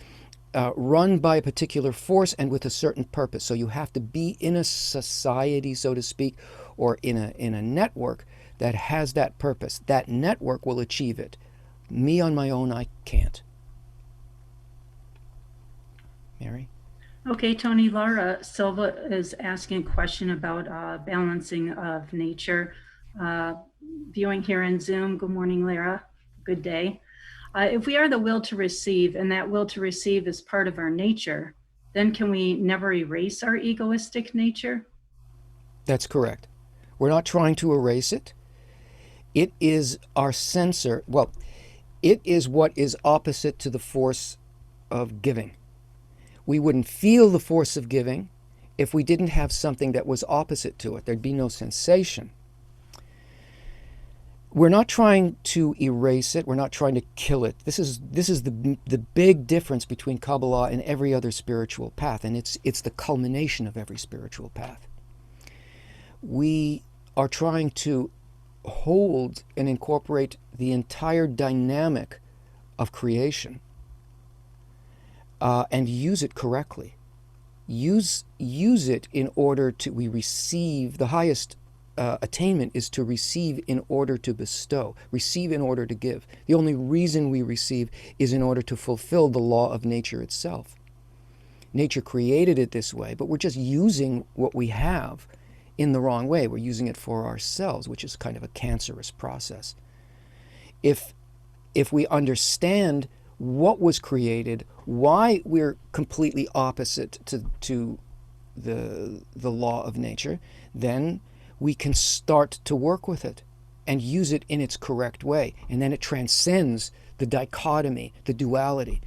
run by a particular force and with a certain purpose. So you have to be in a society, so to speak, or in a network that has that purpose. That network will achieve it. Me on my own, I can't. Mary? Okay, Tony, Laura Silva is asking a question about balancing of nature. Viewing here in Zoom. Good morning, Lara. Good day. If we are the will to receive, and that will to receive is part of our nature, then can we never erase our egoistic nature? That's correct. We're not trying to erase it. It is our sensor. Well, it is what is opposite to the force of giving. We wouldn't feel the force of giving if we didn't have something that was opposite to it. There'd be no sensation. We're not trying to erase it. We're not trying to kill it. This is the big difference between Kabbalah and every other spiritual path, and it's the culmination of every spiritual path. We are trying to hold and incorporate the entire dynamic of creation and use it correctly. Use it in order to we receive. The highest attainment is to receive in order to bestow, receive in order to give. The only reason we receive is in order to fulfill the law of nature itself. Nature created it this way, but we're just using what we have in the wrong way. We're using it for ourselves, which is kind of a cancerous process. If we understand what was created, why we're completely opposite to the law of nature, then we can start to work with it and use it in its correct way. And then it transcends the dichotomy, the duality.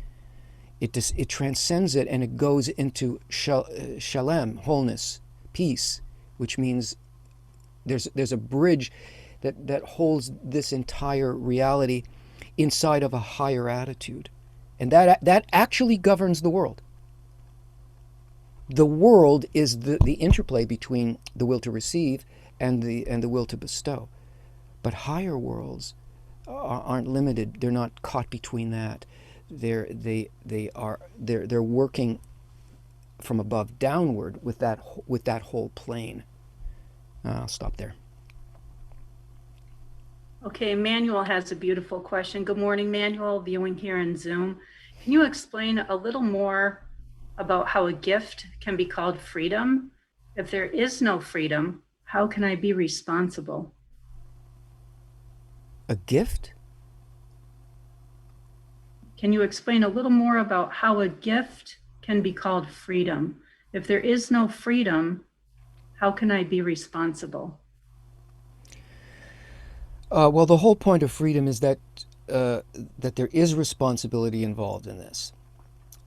It transcends it, and it goes into shalem, wholeness, peace, which means there's a bridge that holds this entire reality inside of a higher attitude. And that actually governs the world. The world is the interplay between the will to receive and the will to bestow. But higher worlds aren't limited. They're not caught between that. They're working from above downward with that whole plane. I'll stop there. Okay, Manuel has a beautiful question. Good morning, Manuel, viewing here in Zoom. Can you explain a little more about how a gift can be called freedom? If there is no freedom, how can I be responsible? A gift? Can you explain a little more about how a gift can be called freedom? If there is no freedom, how can I be responsible? Well, the whole point of freedom is that there is responsibility involved in this.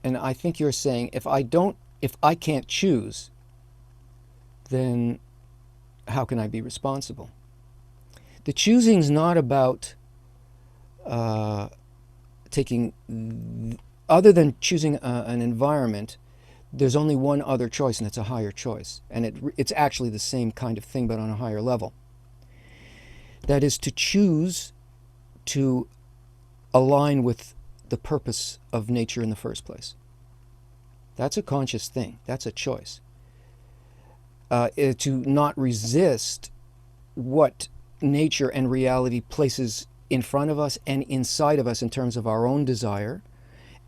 And I think you're saying if I can't choose, then how can I be responsible? The choosing's not about other than choosing an environment. There's only one other choice, and it's a higher choice. And it's actually the same kind of thing, but on a higher level. That is to choose to align with the purpose of nature in the first place. That's a conscious thing. That's a choice. To not resist what nature and reality places in front of us and inside of us in terms of our own desire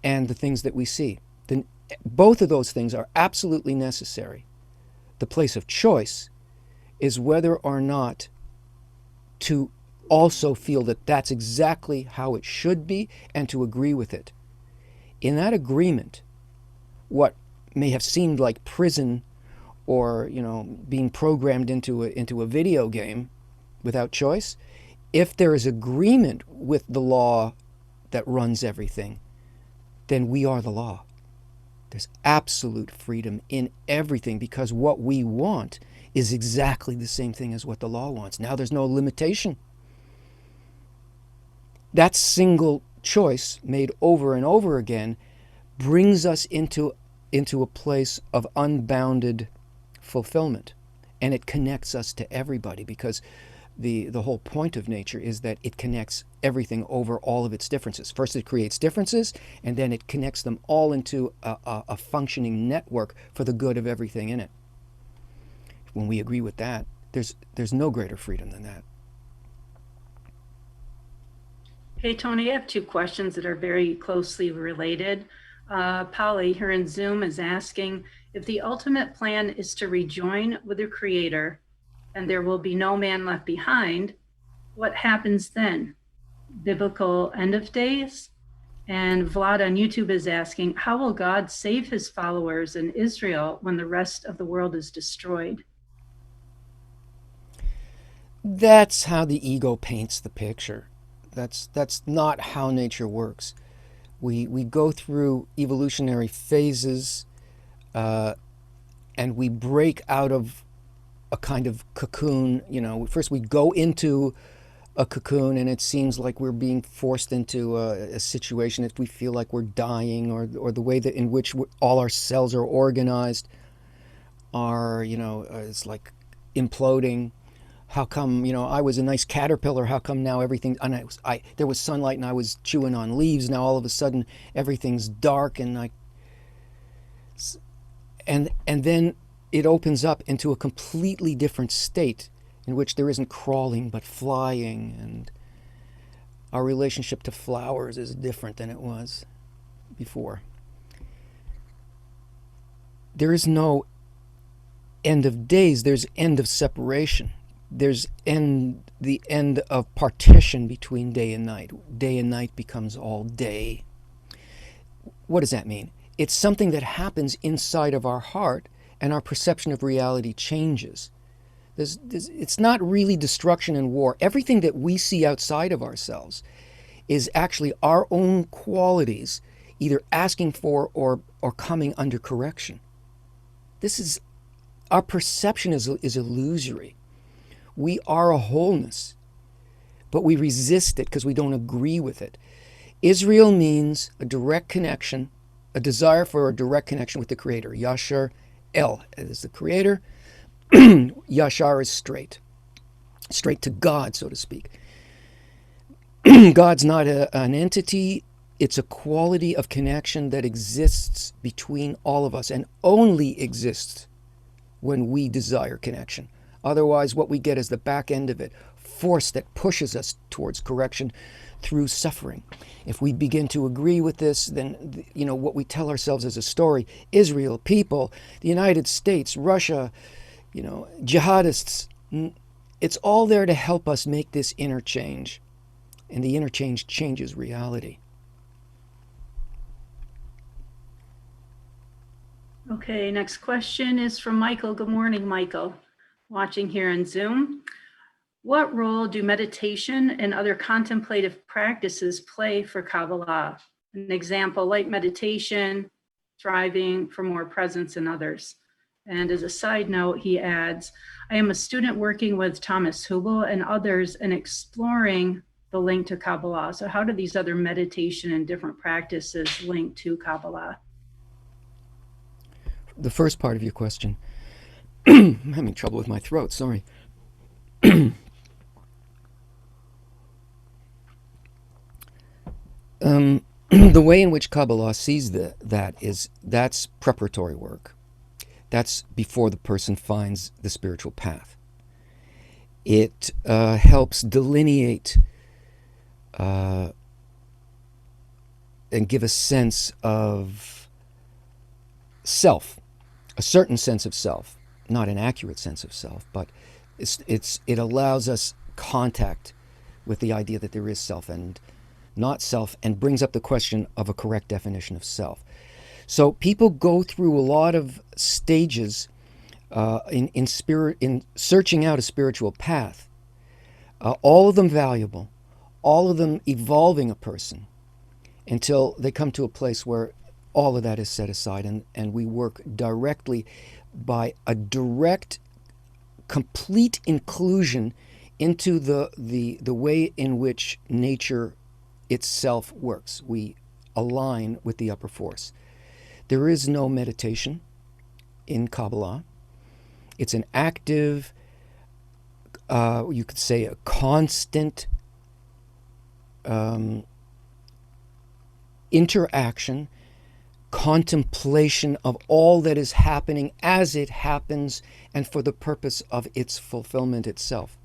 and the things that we see. Then both of those things are absolutely necessary. The place of choice is whether or not to also feel that that's exactly how it should be and to agree with it. In that agreement, what may have seemed like prison or being programmed into a video game without choice, if there is agreement with the law that runs everything, then we are the law. There's absolute freedom in everything because what we want is exactly the same thing as what the law wants. Now there's no limitation. That single choice made over and over again brings us into a place of unbounded fulfillment. And it connects us to everybody because the whole point of nature is that it connects everything over all of its differences. First it creates differences, and then it connects them all into a functioning network for the good of everything in it. When we agree with that, there's no greater freedom than that. Hey, Tony, I have two questions that are very closely related. Polly here in Zoom is asking, if the ultimate plan is to rejoin with the Creator and there will be no man left behind, what happens then? Biblical end of days? And Vlad on YouTube is asking, how will God save his followers in Israel when the rest of the world is destroyed? That's how the ego paints the picture. That's not how nature works. We go through evolutionary phases, and we break out of a kind of cocoon. First we go into a cocoon, and it seems like we're being forced into a situation if we feel like we're dying, or the way that in which all our cells are organized are, it's like imploding. How come, I was a nice caterpillar, how come now everything, and there was sunlight and I was chewing on leaves, now all of a sudden everything's dark, and then it opens up into a completely different state in which there isn't crawling but flying, and our relationship to flowers is different than it was before. There is no end of days, there's end of separation. There's the end of partition between day and night. Day and night becomes all day. What does that mean? It's something that happens inside of our heart, and our perception of reality changes. It's not really destruction and war. Everything that we see outside of ourselves is actually our own qualities, either asking for or coming under correction. Our perception is illusory. We are a wholeness, but we resist it because we don't agree with it. Israel means a direct connection, a desire for a direct connection with the Creator. Yashar El is the Creator. Yashar is straight to God, so to speak. God's not an entity. It's a quality of connection that exists between all of us and only exists when we desire connection. Otherwise, what we get is the back end of it, force that pushes us towards correction through suffering. If we begin to agree with this, then what we tell ourselves as a story, Israel, people, the United States, Russia, jihadists, it's all there to help us make this interchange. And the interchange changes reality. Okay, next question is from Michael. Good morning, Michael. Watching here on Zoom. What role do meditation and other contemplative practices play for Kabbalah? An example, light meditation, striving for more presence in others. And as a side note, he adds, I am a student working with Thomas Hubel and others and exploring the link to Kabbalah. So how do these other meditation and different practices link to Kabbalah? The first part of your question. I'm having trouble with my throat, sorry. The way in which Kabbalah sees that's preparatory work. That's before the person finds the spiritual path. It helps delineate and give a sense of self, a certain sense of self. Not an accurate sense of self, but it allows us contact with the idea that there is self and not self, and brings up the question of a correct definition of self. So people go through a lot of stages in searching out a spiritual path. All of them valuable, all of them evolving a person, until they come to a place where all of that is set aside, and we work directly by a direct, complete inclusion into the way in which nature itself works. We align with the upper force. There is no meditation in Kabbalah. It's an active, you could say a constant interaction, contemplation of all that is happening as it happens and for the purpose of its fulfillment itself.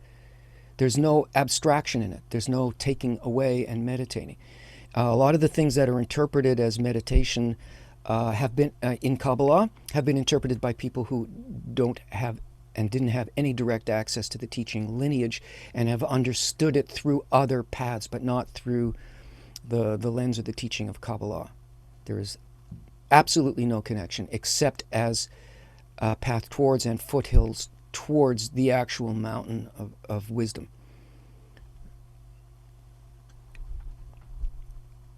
There's no abstraction in it. There's no taking away and meditating. A lot of the things that are interpreted as meditation have been in Kabbalah have been interpreted by people who don't have and didn't have any direct access to the teaching lineage and have understood it through other paths, but not through the lens or the teaching of Kabbalah. There is absolutely no connection except as a path towards and foothills towards the actual mountain of wisdom.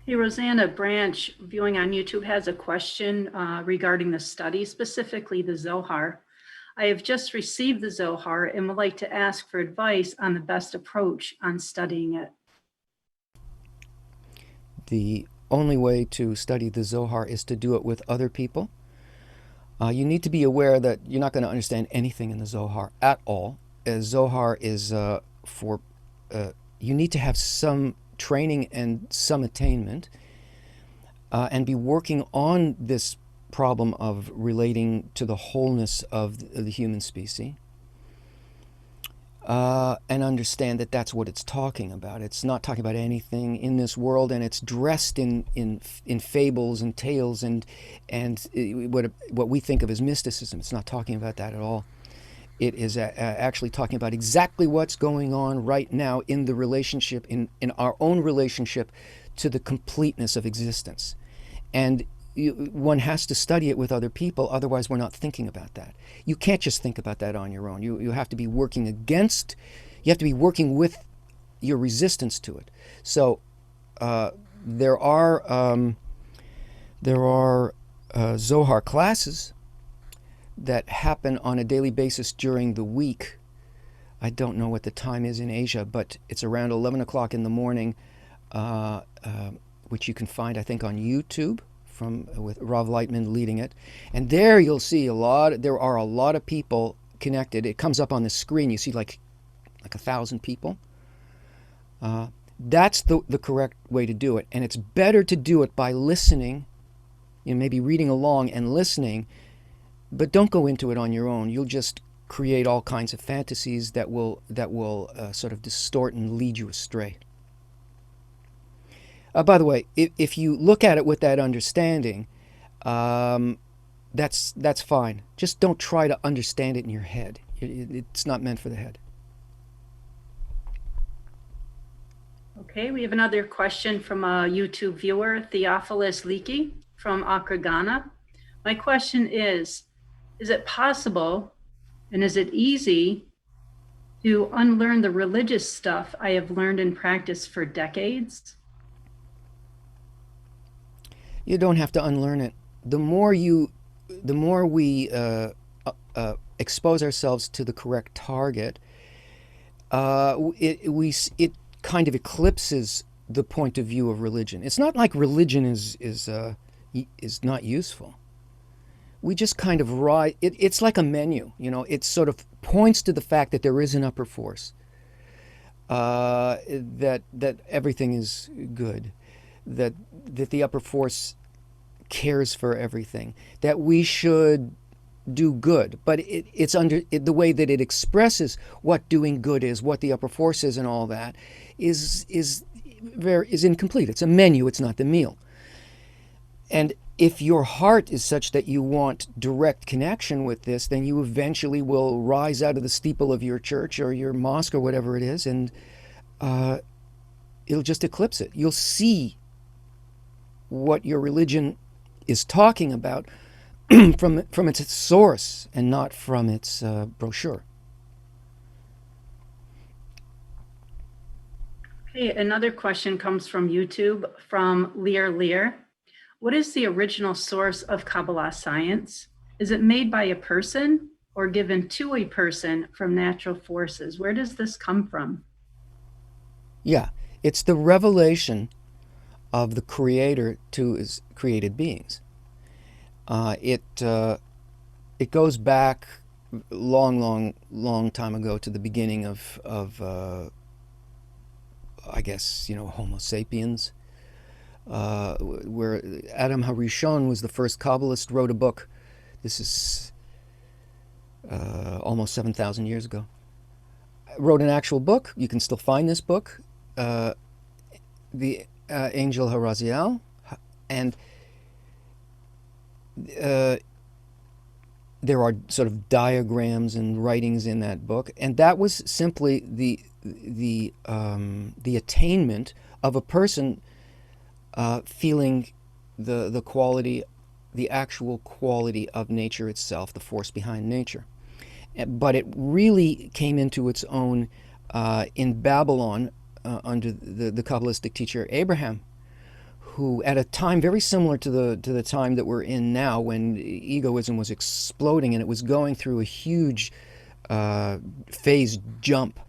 Hey, Rosanna Branch, viewing on YouTube, has a question regarding the study, specifically the Zohar. I have just received the Zohar and would like to ask for advice on the best approach on studying it. The only way to study the Zohar is to do it with other people. You need to be aware that you're not going to understand anything in the Zohar at all. Zohar is you need to have some training and some attainment and be working on this problem of relating to the wholeness of the human species. And understand that that's what it's talking about. It's not talking about anything in this world, and it's dressed in fables and tales and what we think of as mysticism. It's not talking about that at all. It is actually talking about exactly what's going on right now in the relationship, in our own relationship to the completeness of existence. And one has to study it with other people, otherwise we're not thinking about that. You can't just think about that on your own. You have to be working against, you have to be working with your resistance to it. So there are Zohar classes that happen on a daily basis during the week. I don't know what the time is in Asia, but it's around 11 o'clock in the morning, which you can find, I think, on YouTube. With Rav Lightman leading it, and there you'll see there are a lot of people connected. It comes up on the screen. You see like 1,000 people. That's the correct way to do it, and it's better to do it by listening, maybe reading along and listening, but don't go into it on your own. You'll just create all kinds of fantasies that will sort of distort and lead you astray. By the way, if you look at it with that understanding, that's fine. Just don't try to understand it in your head. It's not meant for the head. Okay, we have another question from a YouTube viewer, Theophilus Leakey from Accra, Ghana. My question is it possible and is it easy to unlearn the religious stuff I have learned and practiced for decades? You don't have to unlearn it. The more we expose ourselves to the correct target, it kind of eclipses the point of view of religion. It's not like religion is not useful. We just kind of ride. It's like a menu, It sort of points to the fact that there is an upper force, that everything is good, that the upper force cares for everything, that we should do good, but it's under the way that it expresses what doing good is, what the upper force is, and all that is incomplete. It's a menu. It's not the meal. And if your heart is such that you want direct connection with this, then you eventually will rise out of the steeple of your church or your mosque or whatever it is, and it'll just eclipse it. You'll see what your religion is talking about from its source and not from its brochure. Okay, another question comes from YouTube from Lear. What is the original source of Kabbalah science? Is it made by a person or given to a person from natural forces? Where does this come from? Yeah, it's the revelation of the Creator to his created beings. It goes back long time ago to the beginning of I guess, Homo sapiens, where Adam HaRishon was the first Kabbalist, wrote a book. This is almost 7,000 years ago. Wrote an actual book. You can still find this book, the Angel Haraziel, and there are sort of diagrams and writings in that book, and that was simply the attainment of a person feeling the quality, the actual quality of nature itself, the force behind nature. But it really came into its own in Babylon under the Kabbalistic teacher Abraham, who at a time very similar to the time that we're in now, when egoism was exploding and it was going through a huge phase jump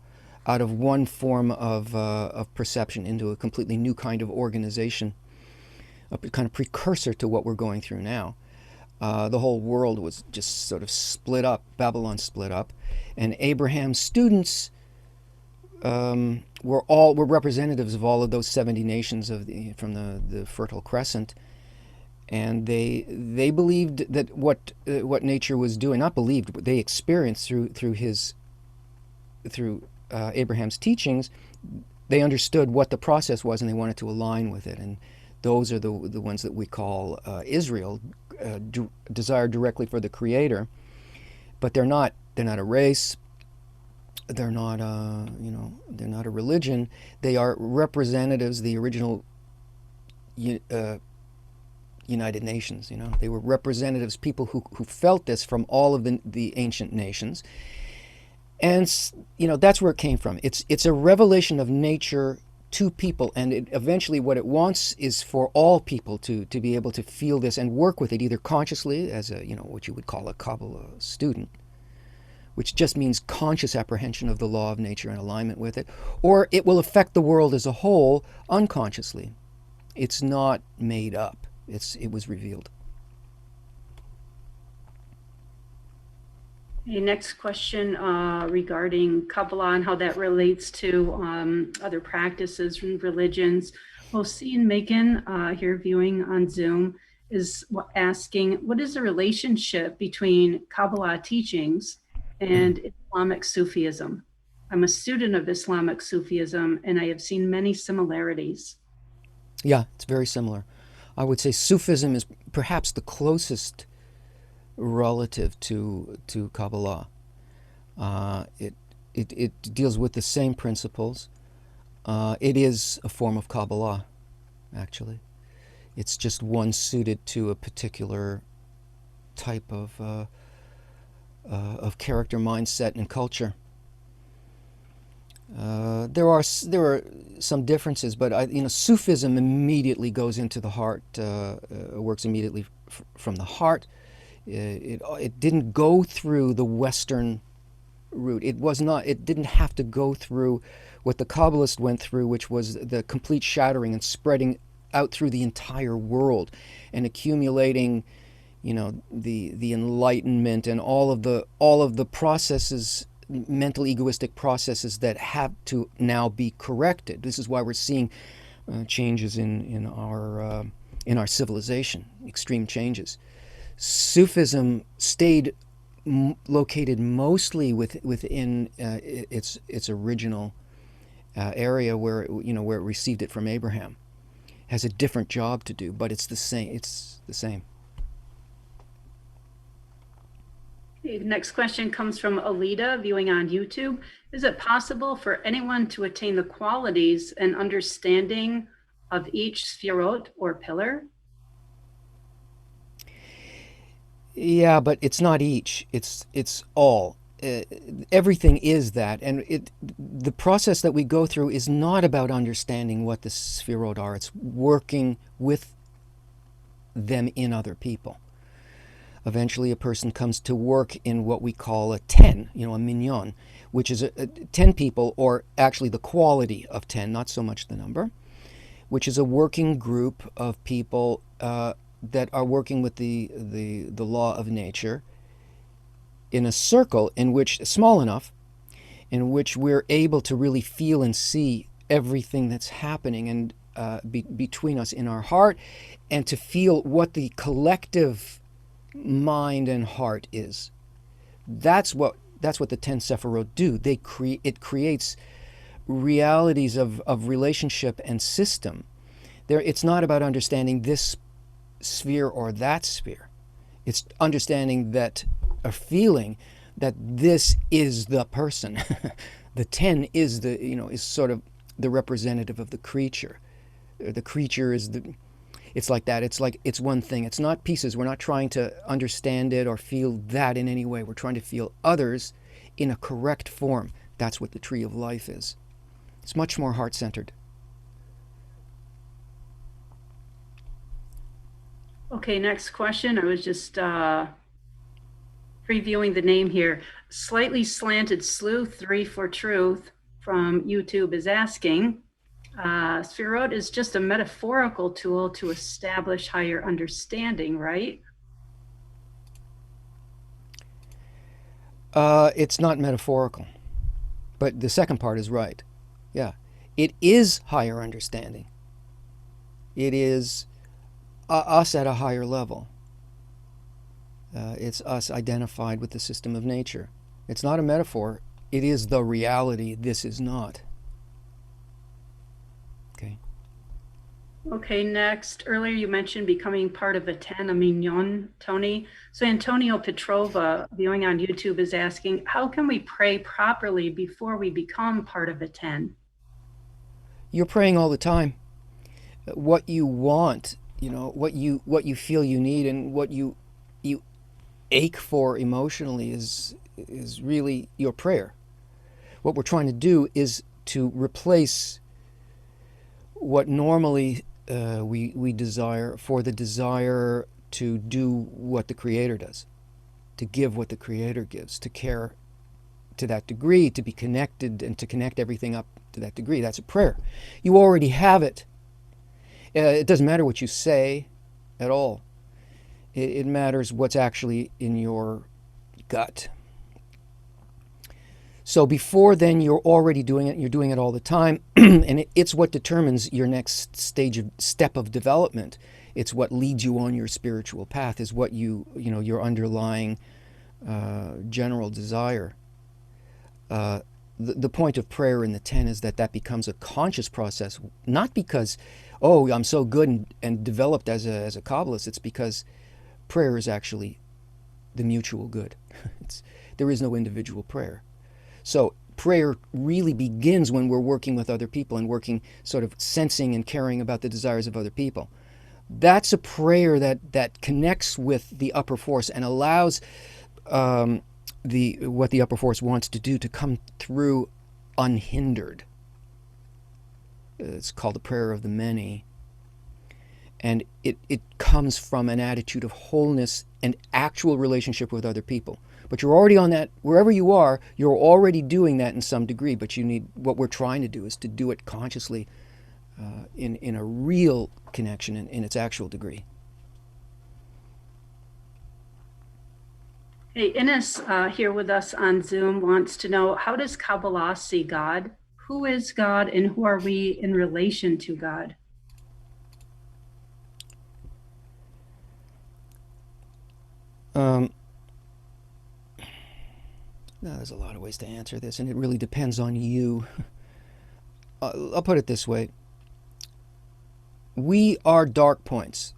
out of one form of perception into a completely new kind of organization, a kind of precursor to what we're going through now. The whole world was just sort of split up. Babylon split up, and Abraham's students were representatives of all of those 70 nations from the Fertile Crescent, and they believed that what nature was doing, not believed, but they experienced through Abraham's teachings. They understood what the process was, and they wanted to align with it. And those are the ones that we call Israel, desire directly for the Creator. But they're not a race. They're not they're not a religion. They are representatives, the original United Nations. They were representatives, people who felt this from all of the ancient nations. And that's where it came from. It's a revelation of nature to people, and eventually what it wants is for all people to be able to feel this and work with it, either consciously as a what you would call a Kabbalah student, which just means conscious apprehension of the law of nature and alignment with it, or it will affect the world as a whole unconsciously. It's not made up. It was revealed. Okay, next question regarding Kabbalah and how that relates to other practices and religions. Hossein Macon, here viewing on Zoom, is asking, what is the relationship between Kabbalah teachings and Islamic Sufism? I'm a student of Islamic Sufism, and I have seen many similarities. Yeah, it's very similar. I would say Sufism is perhaps the closest relative to Kabbalah. It deals with the same principles. It is a form of Kabbalah, actually. It's just one suited to a particular type of character, mindset, and culture. There are some differences, but Sufism immediately goes into the heart, works immediately from the heart. It didn't go through the Western route. It didn't have to go through what the Kabbalists went through, which was the complete shattering and spreading out through the entire world and accumulating, the enlightenment and all of the processes, mental egoistic processes that have to now be corrected. This is why we're seeing changes in our civilization, extreme changes. Sufism stayed located mostly within its original area where it received it from Abraham. Has a different job to do, but it's the same. It's the same. Okay, next question comes from Alita, viewing on YouTube. Is it possible for anyone to attain the qualities and understanding of each sphirot or pillar? Yeah, but it's not each. It's all. Everything is that, and the process that we go through is not about understanding what the sphirot are. It's working with them in other people. Eventually, a person comes to work in what we call a 10, a minyan, which is 10 people, or actually the quality of 10, not so much the number, which is a working group of people that are working with the law of nature in a circle in which, small enough, in which we're able to really feel and see everything that's happening and between us in our heart, and to feel what the collective mind and heart is. That's what the 10 Sephirot do. It creates realities of relationship and system. It's not about understanding this sphere or that sphere. It's understanding that, or feeling that this is the person. The 10 is is sort of the representative of the creature. The creature is the... It's like that. It's like it's one thing. It's not pieces. We're not trying to understand it or feel that in any way. We're trying to feel others in a correct form. That's what the tree of life is. It's much more heart-centered. Okay, next question. I was just previewing the name here. Slightly Slanted Sleuth 3 for Truth from YouTube is asking, Sphirot is just a metaphorical tool to establish higher understanding, right? It's not metaphorical, but the second part is right. Yeah, it is higher understanding. It is us at a higher level. It's us identified with the system of nature. It's not a metaphor. It is the reality. This is not. Okay. Okay, next. Earlier you mentioned becoming part of a 10, a mignon, Tony. So Antonio Petrova, viewing on YouTube, is asking, how can we pray properly before we become part of a 10? You're praying all the time. What you want, what you feel you need, and what you ache for emotionally is really your prayer. What we're trying to do is to replace what normally we desire for the desire to do what the Creator does, to give what the Creator gives, to care to that degree, to be connected and to connect everything up to that degree. That's a prayer. You already have it. It doesn't matter what you say at all. It matters what's actually in your gut. So before then, you're already doing it. You're doing it all the time, and it's what determines your next step of development. It's what leads you on your spiritual path. Is what your underlying general desire. The point of prayer in the 10 is that becomes a conscious process, not because, oh, I'm so good and developed as a Kabbalist. It's because prayer is actually the mutual good. There is no individual prayer. So prayer really begins when we're working with other people and working, sort of sensing and caring about the desires of other people. That's a prayer that connects with the upper force and allows what the upper force wants to do to come through unhindered. It's called the prayer of the many. And it comes from an attitude of wholeness and actual relationship with other people. But you're already on that, wherever you are, you're already doing that in some degree, but what we're trying to do is to do it consciously in a real connection in its actual degree. Hey, Ines here with us on Zoom wants to know, how does Kabbalah see God? Who is God and who are we in relation to God? Now, there's a lot of ways to answer this, and it really depends on you. I'll put it this way. We are dark points.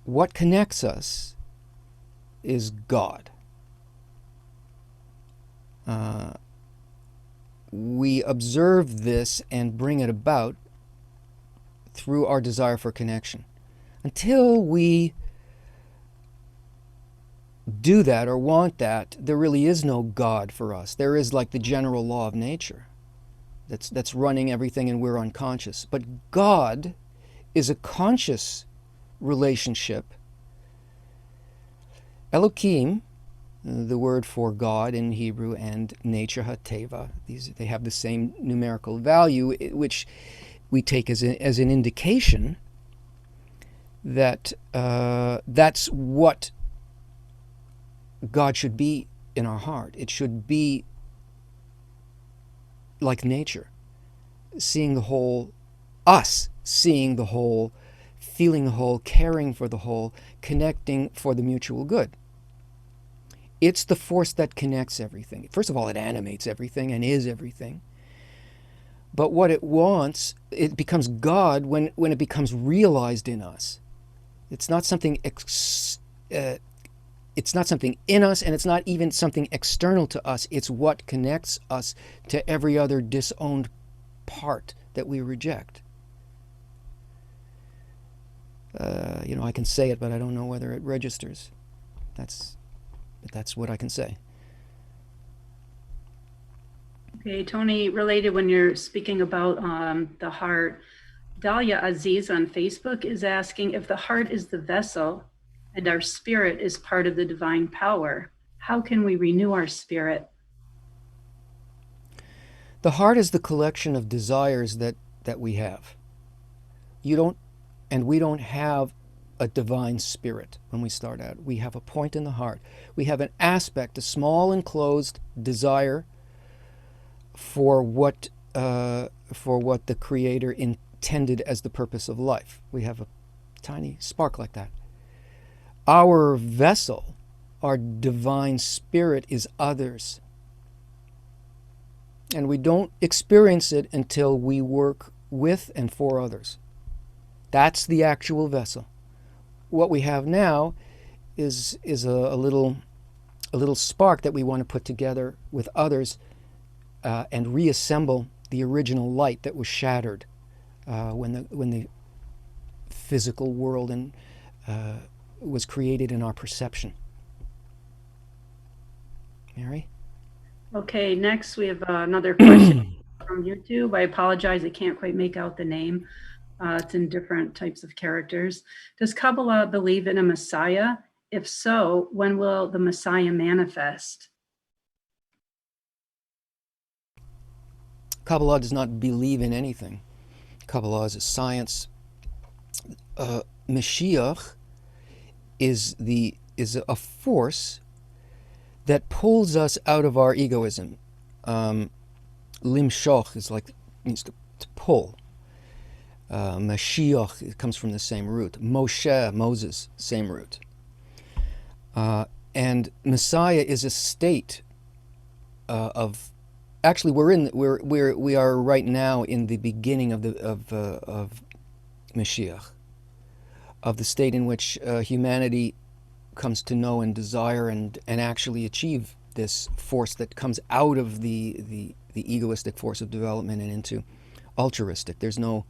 What connects us is God. We observe this and bring it about through our desire for connection. Until we do that or want that, there really is no God for us. There is like the general law of nature that's running everything, and we're unconscious. But God is a conscious relationship. Elohim, the word for God in Hebrew, and nature, hateva, they have the same numerical value, which we take as an indication that that's what God should be in our heart. It should be like nature, seeing the whole, us seeing the whole, feeling the whole, caring for the whole, connecting for the mutual good. It's the force that connects everything. First of all, it animates everything and is everything. But what it wants, it becomes God when it becomes realized in us. It's not something it's not something in us, and it's not even something external to us. It's what connects us to every other disowned part that we reject. I can say it, but I don't know whether it registers. That's what I can say. Okay, Tony, related when you're speaking about the heart, Dahlia Aziz on Facebook is asking if the heart is the vessel and our spirit is part of the divine power, how can we renew our spirit? The heart is the collection of desires that we have. We don't have a divine spirit when we start out. We have a point in the heart. We have an aspect, a small enclosed desire for what the Creator intended as the purpose of life. We have a tiny spark like that. Our vessel, our divine spirit, is others. And we don't experience it until we work with and for others. That's the actual vessel. What we have now is a little spark that we want to put together with others and reassemble the original light that was shattered when the physical world was created in our perception. Mary? Okay, next we have another question from YouTube. I apologize, I can't quite make out the name. It's in different types of characters. Does Kabbalah believe in a Messiah? If so, when will the Messiah manifest? Kabbalah does not believe in anything. Kabbalah is a science. Mashiach is a force that pulls us out of our egoism. Limshoch means to pull. Mashiach, it comes from the same root. Moshe, Moses, same root. And Messiah is a state of. Actually, we are right now in the beginning of Mashiach, of the state in which humanity comes to know and desire and actually achieve this force that comes out of the egoistic force of development and into altruistic. There's no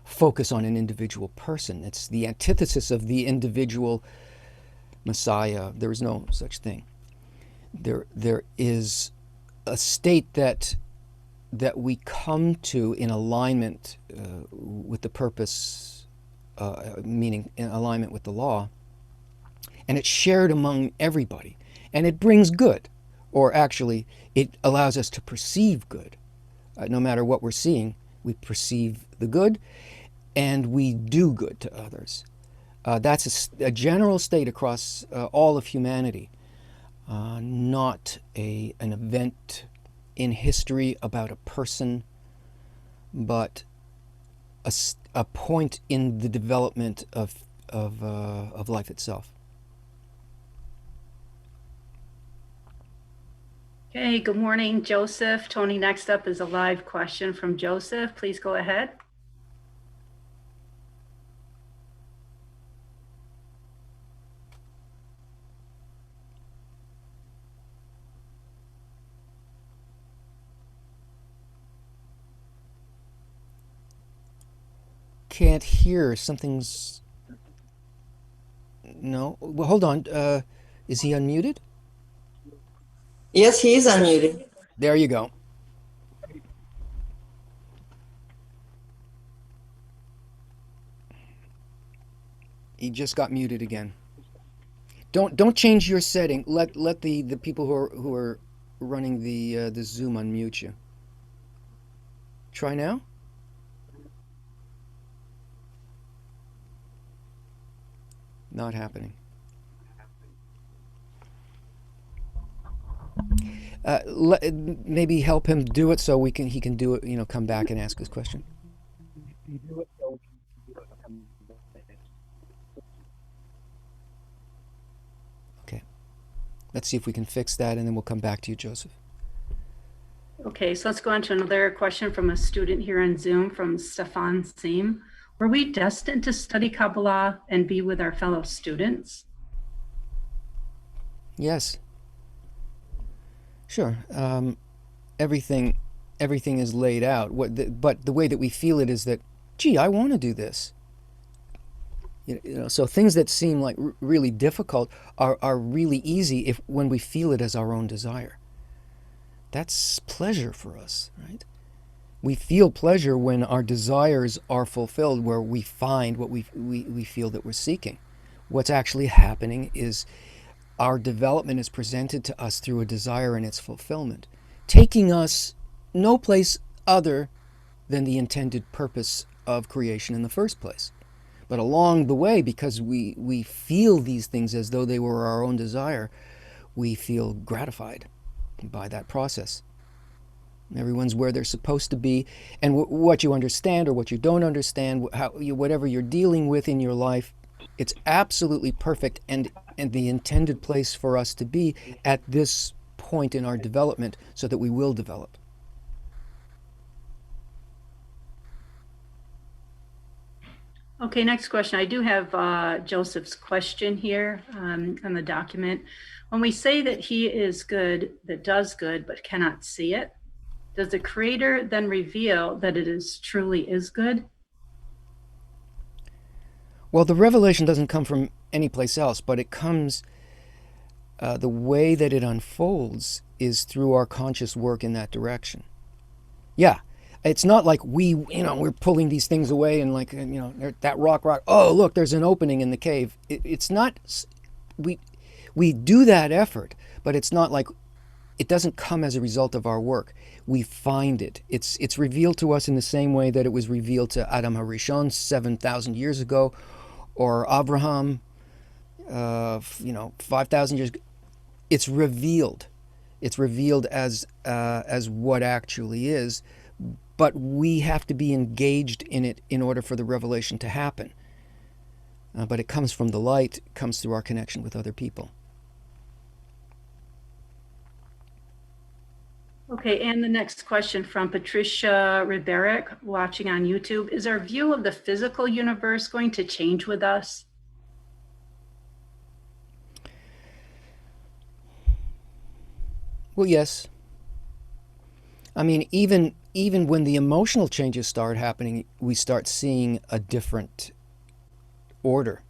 focus on an individual person. It's the antithesis of the individual Messiah. There is no such thing. There is a state that we come to in alignment with the purpose, meaning in alignment with the law, and it's shared among everybody, and it brings good, or actually it allows us to perceive good. No matter what we're seeing, we perceive the good and we do good to others. That's a general state across all of humanity, not an event in history about a person, but a point in the development of life itself. Okay, good morning, Joseph. Tony, next up is a live question from Joseph. Please go ahead. Can't hear. Something's... No. Well, hold on. Is he unmuted? Yes, he is unmuted. There you go. He just got muted again. Don't change your setting. Let the people who are running the Zoom unmute you. Try now. Not happening. Maybe help him do it so he can do it. Come back and ask his question. Okay. Let's see if we can fix that, and then we'll come back to you, Joseph. Okay, so let's go on to another question from a student here on Zoom from Stefan Seam. Were we destined to study Kabbalah and be with our fellow students? Yes. Sure. Everything everything is laid out. But the way that we feel it is that, gee, I want to do this. So things that seem like really difficult are really easy if when we feel it as our own desire. That's pleasure for us, right? We feel pleasure when our desires are fulfilled, where we find what we feel that we're seeking. What's actually happening is our development is presented to us through a desire and its fulfillment, taking us no place other than the intended purpose of creation in the first place. But along the way, because we feel these things as though they were our own desire, we feel gratified by that process. Everyone's where they're supposed to be, and what you understand or what you don't understand, whatever you're dealing with in your life, it's absolutely perfect and the intended place for us to be at this point in our development so that we will develop. Okay, next question. I do have Joseph's question here on the document. When we say that he is good, that does good, but cannot see it, does the Creator then reveal that it is truly is good? Well, the revelation doesn't come from any place else, but it comes, the way that it unfolds is through our conscious work in that direction. Yeah, it's not like we're pulling these things away and like, that rock, oh, look, there's an opening in the cave. It's not, we do that effort, but it's not like, it doesn't come as a result of our work. We find it. It's revealed to us in the same way that it was revealed to Adam HaRishon 7,000 years ago, or Abraham, 5,000 years ago. It's revealed. It's revealed as what actually is, but we have to be engaged in it in order for the revelation to happen. But it comes from the light, it comes through our connection with other people. Okay, and the next question from Patricia Riberic, watching on YouTube. Is our view of the physical universe going to change with us? Well, yes. I mean, even when the emotional changes start happening, we start seeing a different order.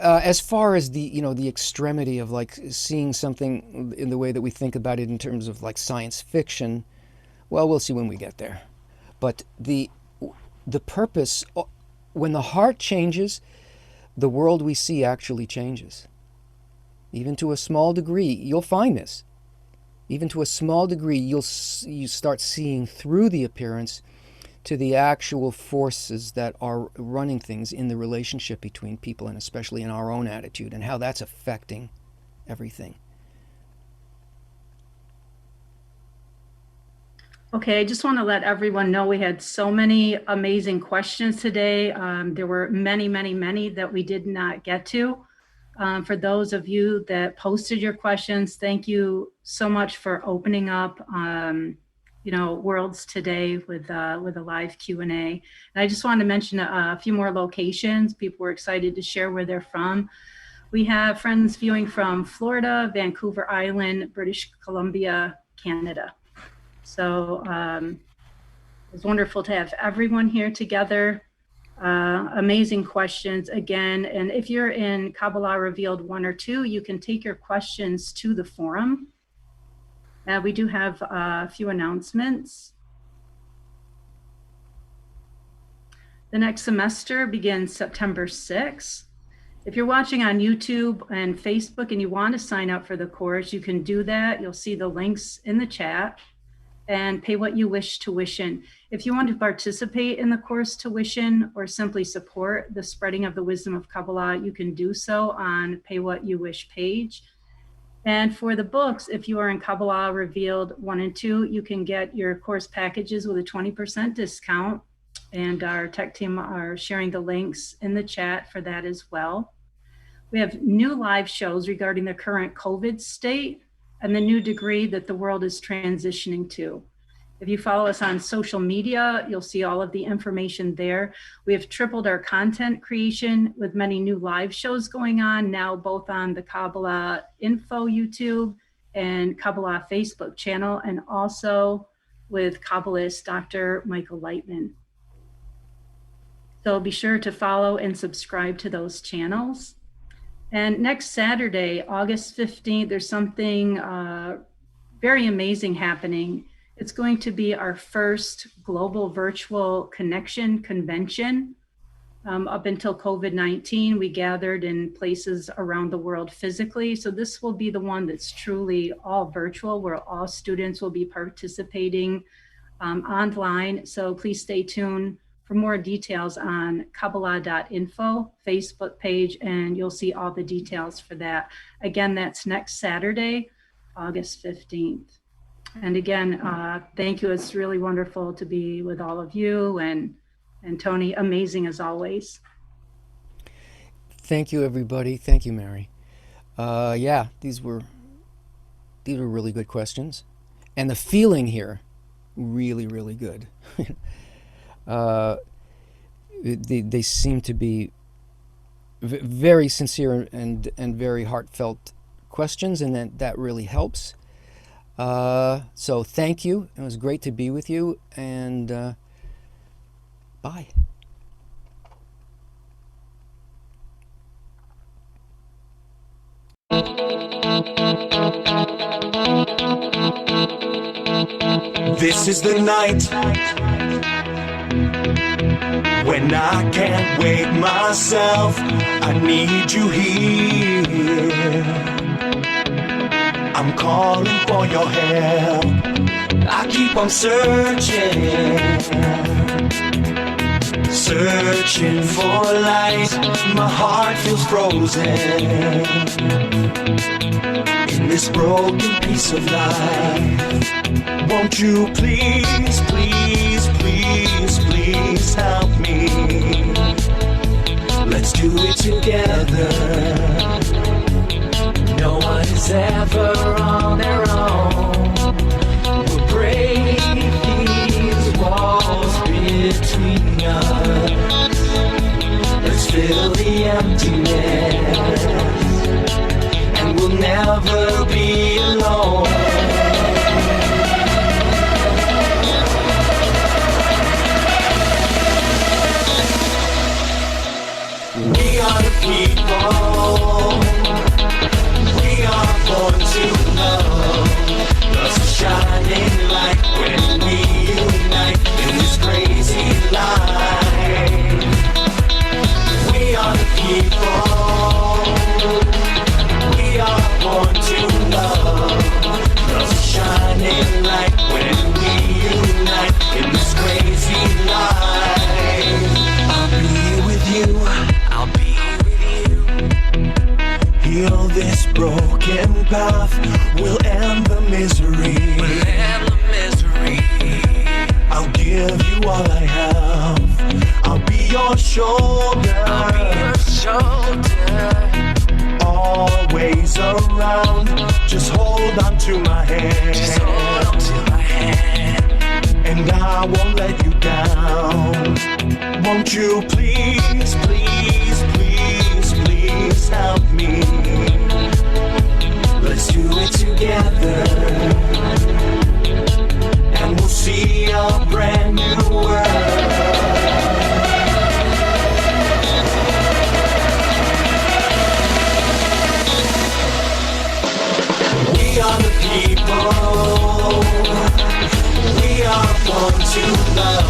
As far as the extremity of like seeing something in the way that we think about it in terms of like science fiction, well, we'll see when we get there. But the purpose, when the heart changes, the world we see actually changes. Even to a small degree, you'll find this. Even to a small degree, you start seeing through the appearance to the actual forces that are running things in the relationship between people, and especially in our own attitude, and how that's affecting everything. Okay, I just want to let everyone know we had so many amazing questions today. There were many, many, many that we did not get to. For those of you that posted your questions, thank you so much for opening up worlds today with a live Q&A. And I just wanted to mention a few more locations. People were excited to share where they're from. We have friends viewing from Florida, Vancouver Island, British Columbia, Canada. So it was wonderful to have everyone here together. Amazing questions again. And if you're in Kabbalah Revealed 1 or 2, you can take your questions to the forum. We do have a few announcements. The next semester begins September 6th. If you're watching on YouTube and Facebook and you want to sign up for the course, you can do that. You'll see the links in the chat, and pay what you wish tuition. If you want to participate in the course tuition or simply support the spreading of the wisdom of Kabbalah, you can do so on Pay What You Wish page. And for the books, if you are in Kabbalah Revealed 1 and 2, you can get your course packages with a 20% discount. And our tech team are sharing the links in the chat for that as well. We have new live shows regarding the current COVID state and the new degree that the world is transitioning to. If you follow us on social media, you'll see all of the information there. We have tripled our content creation with many new live shows going on now, both on the Kabbalah Info YouTube and Kabbalah Facebook channel, and also with Kabbalist Dr. Michael Lightman. So be sure to follow and subscribe to those channels. And next Saturday, August 15th, there's something very amazing happening. It's going to be our first global virtual connection convention. Up until COVID-19, we gathered in places around the world physically. So this will be the one that's truly all virtual, where all students will be participating online. So please stay tuned for more details on Kabbalah.info Facebook page, and you'll see all the details for that. Again, that's next Saturday, August 15th. And again, thank you. It's really wonderful to be with all of you, and Tony, amazing as always. Thank you, everybody. Thank you, Mary. Yeah, these were really good questions, and the feeling here, really, really good. They seem to be very sincere and very heartfelt questions, and that really helps. So thank you. It was great to be with you, and bye. This is the night when I can't wait myself. I need you here. I'm calling for your help. I keep on searching for light. My heart feels frozen in this broken piece of life. Won't you please, please, please, please help me? Let's do it together. No one is ever on their own. We'll break these walls between us. Let's fill the emptiness, and we'll never be alone. We are the people. We are born to love. Love's a shining light when we unite in this crazy life. We are the people. We are born to love. Love's a shining light when we unite in this crazy life. I'll be with you. I'll be with you. Heal this broken path. We'll end the misery. I'll give you all I have. I'll be your shoulder. Always around. Just hold on to my hand. And I won't let you down. Won't you please, please, please, please help me? Let's do it together, and we'll see a brand new world. We are the people. We are born to love.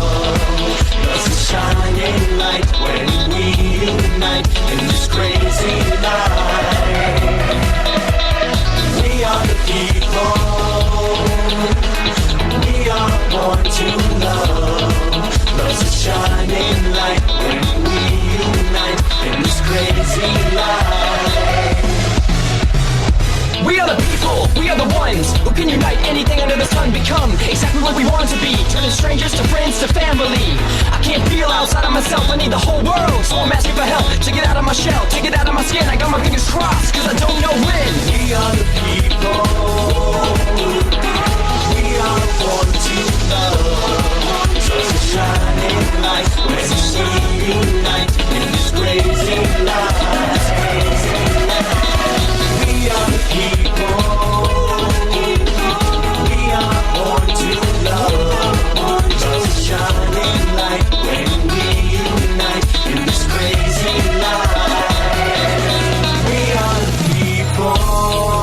Love's a shining light when we unite in this crazy life. We are the people. We are born to love. Love's a shining light when we unite in this crazy life. We are the people, we are the ones who can unite anything under the sun, become exactly what we want to be, turning strangers to friends to family. I can't feel outside of myself, I need the whole world, so I'm asking for help to get out of my shell, to get out of my skin. I got my fingers crossed, cause I don't know when. We are the people. We are born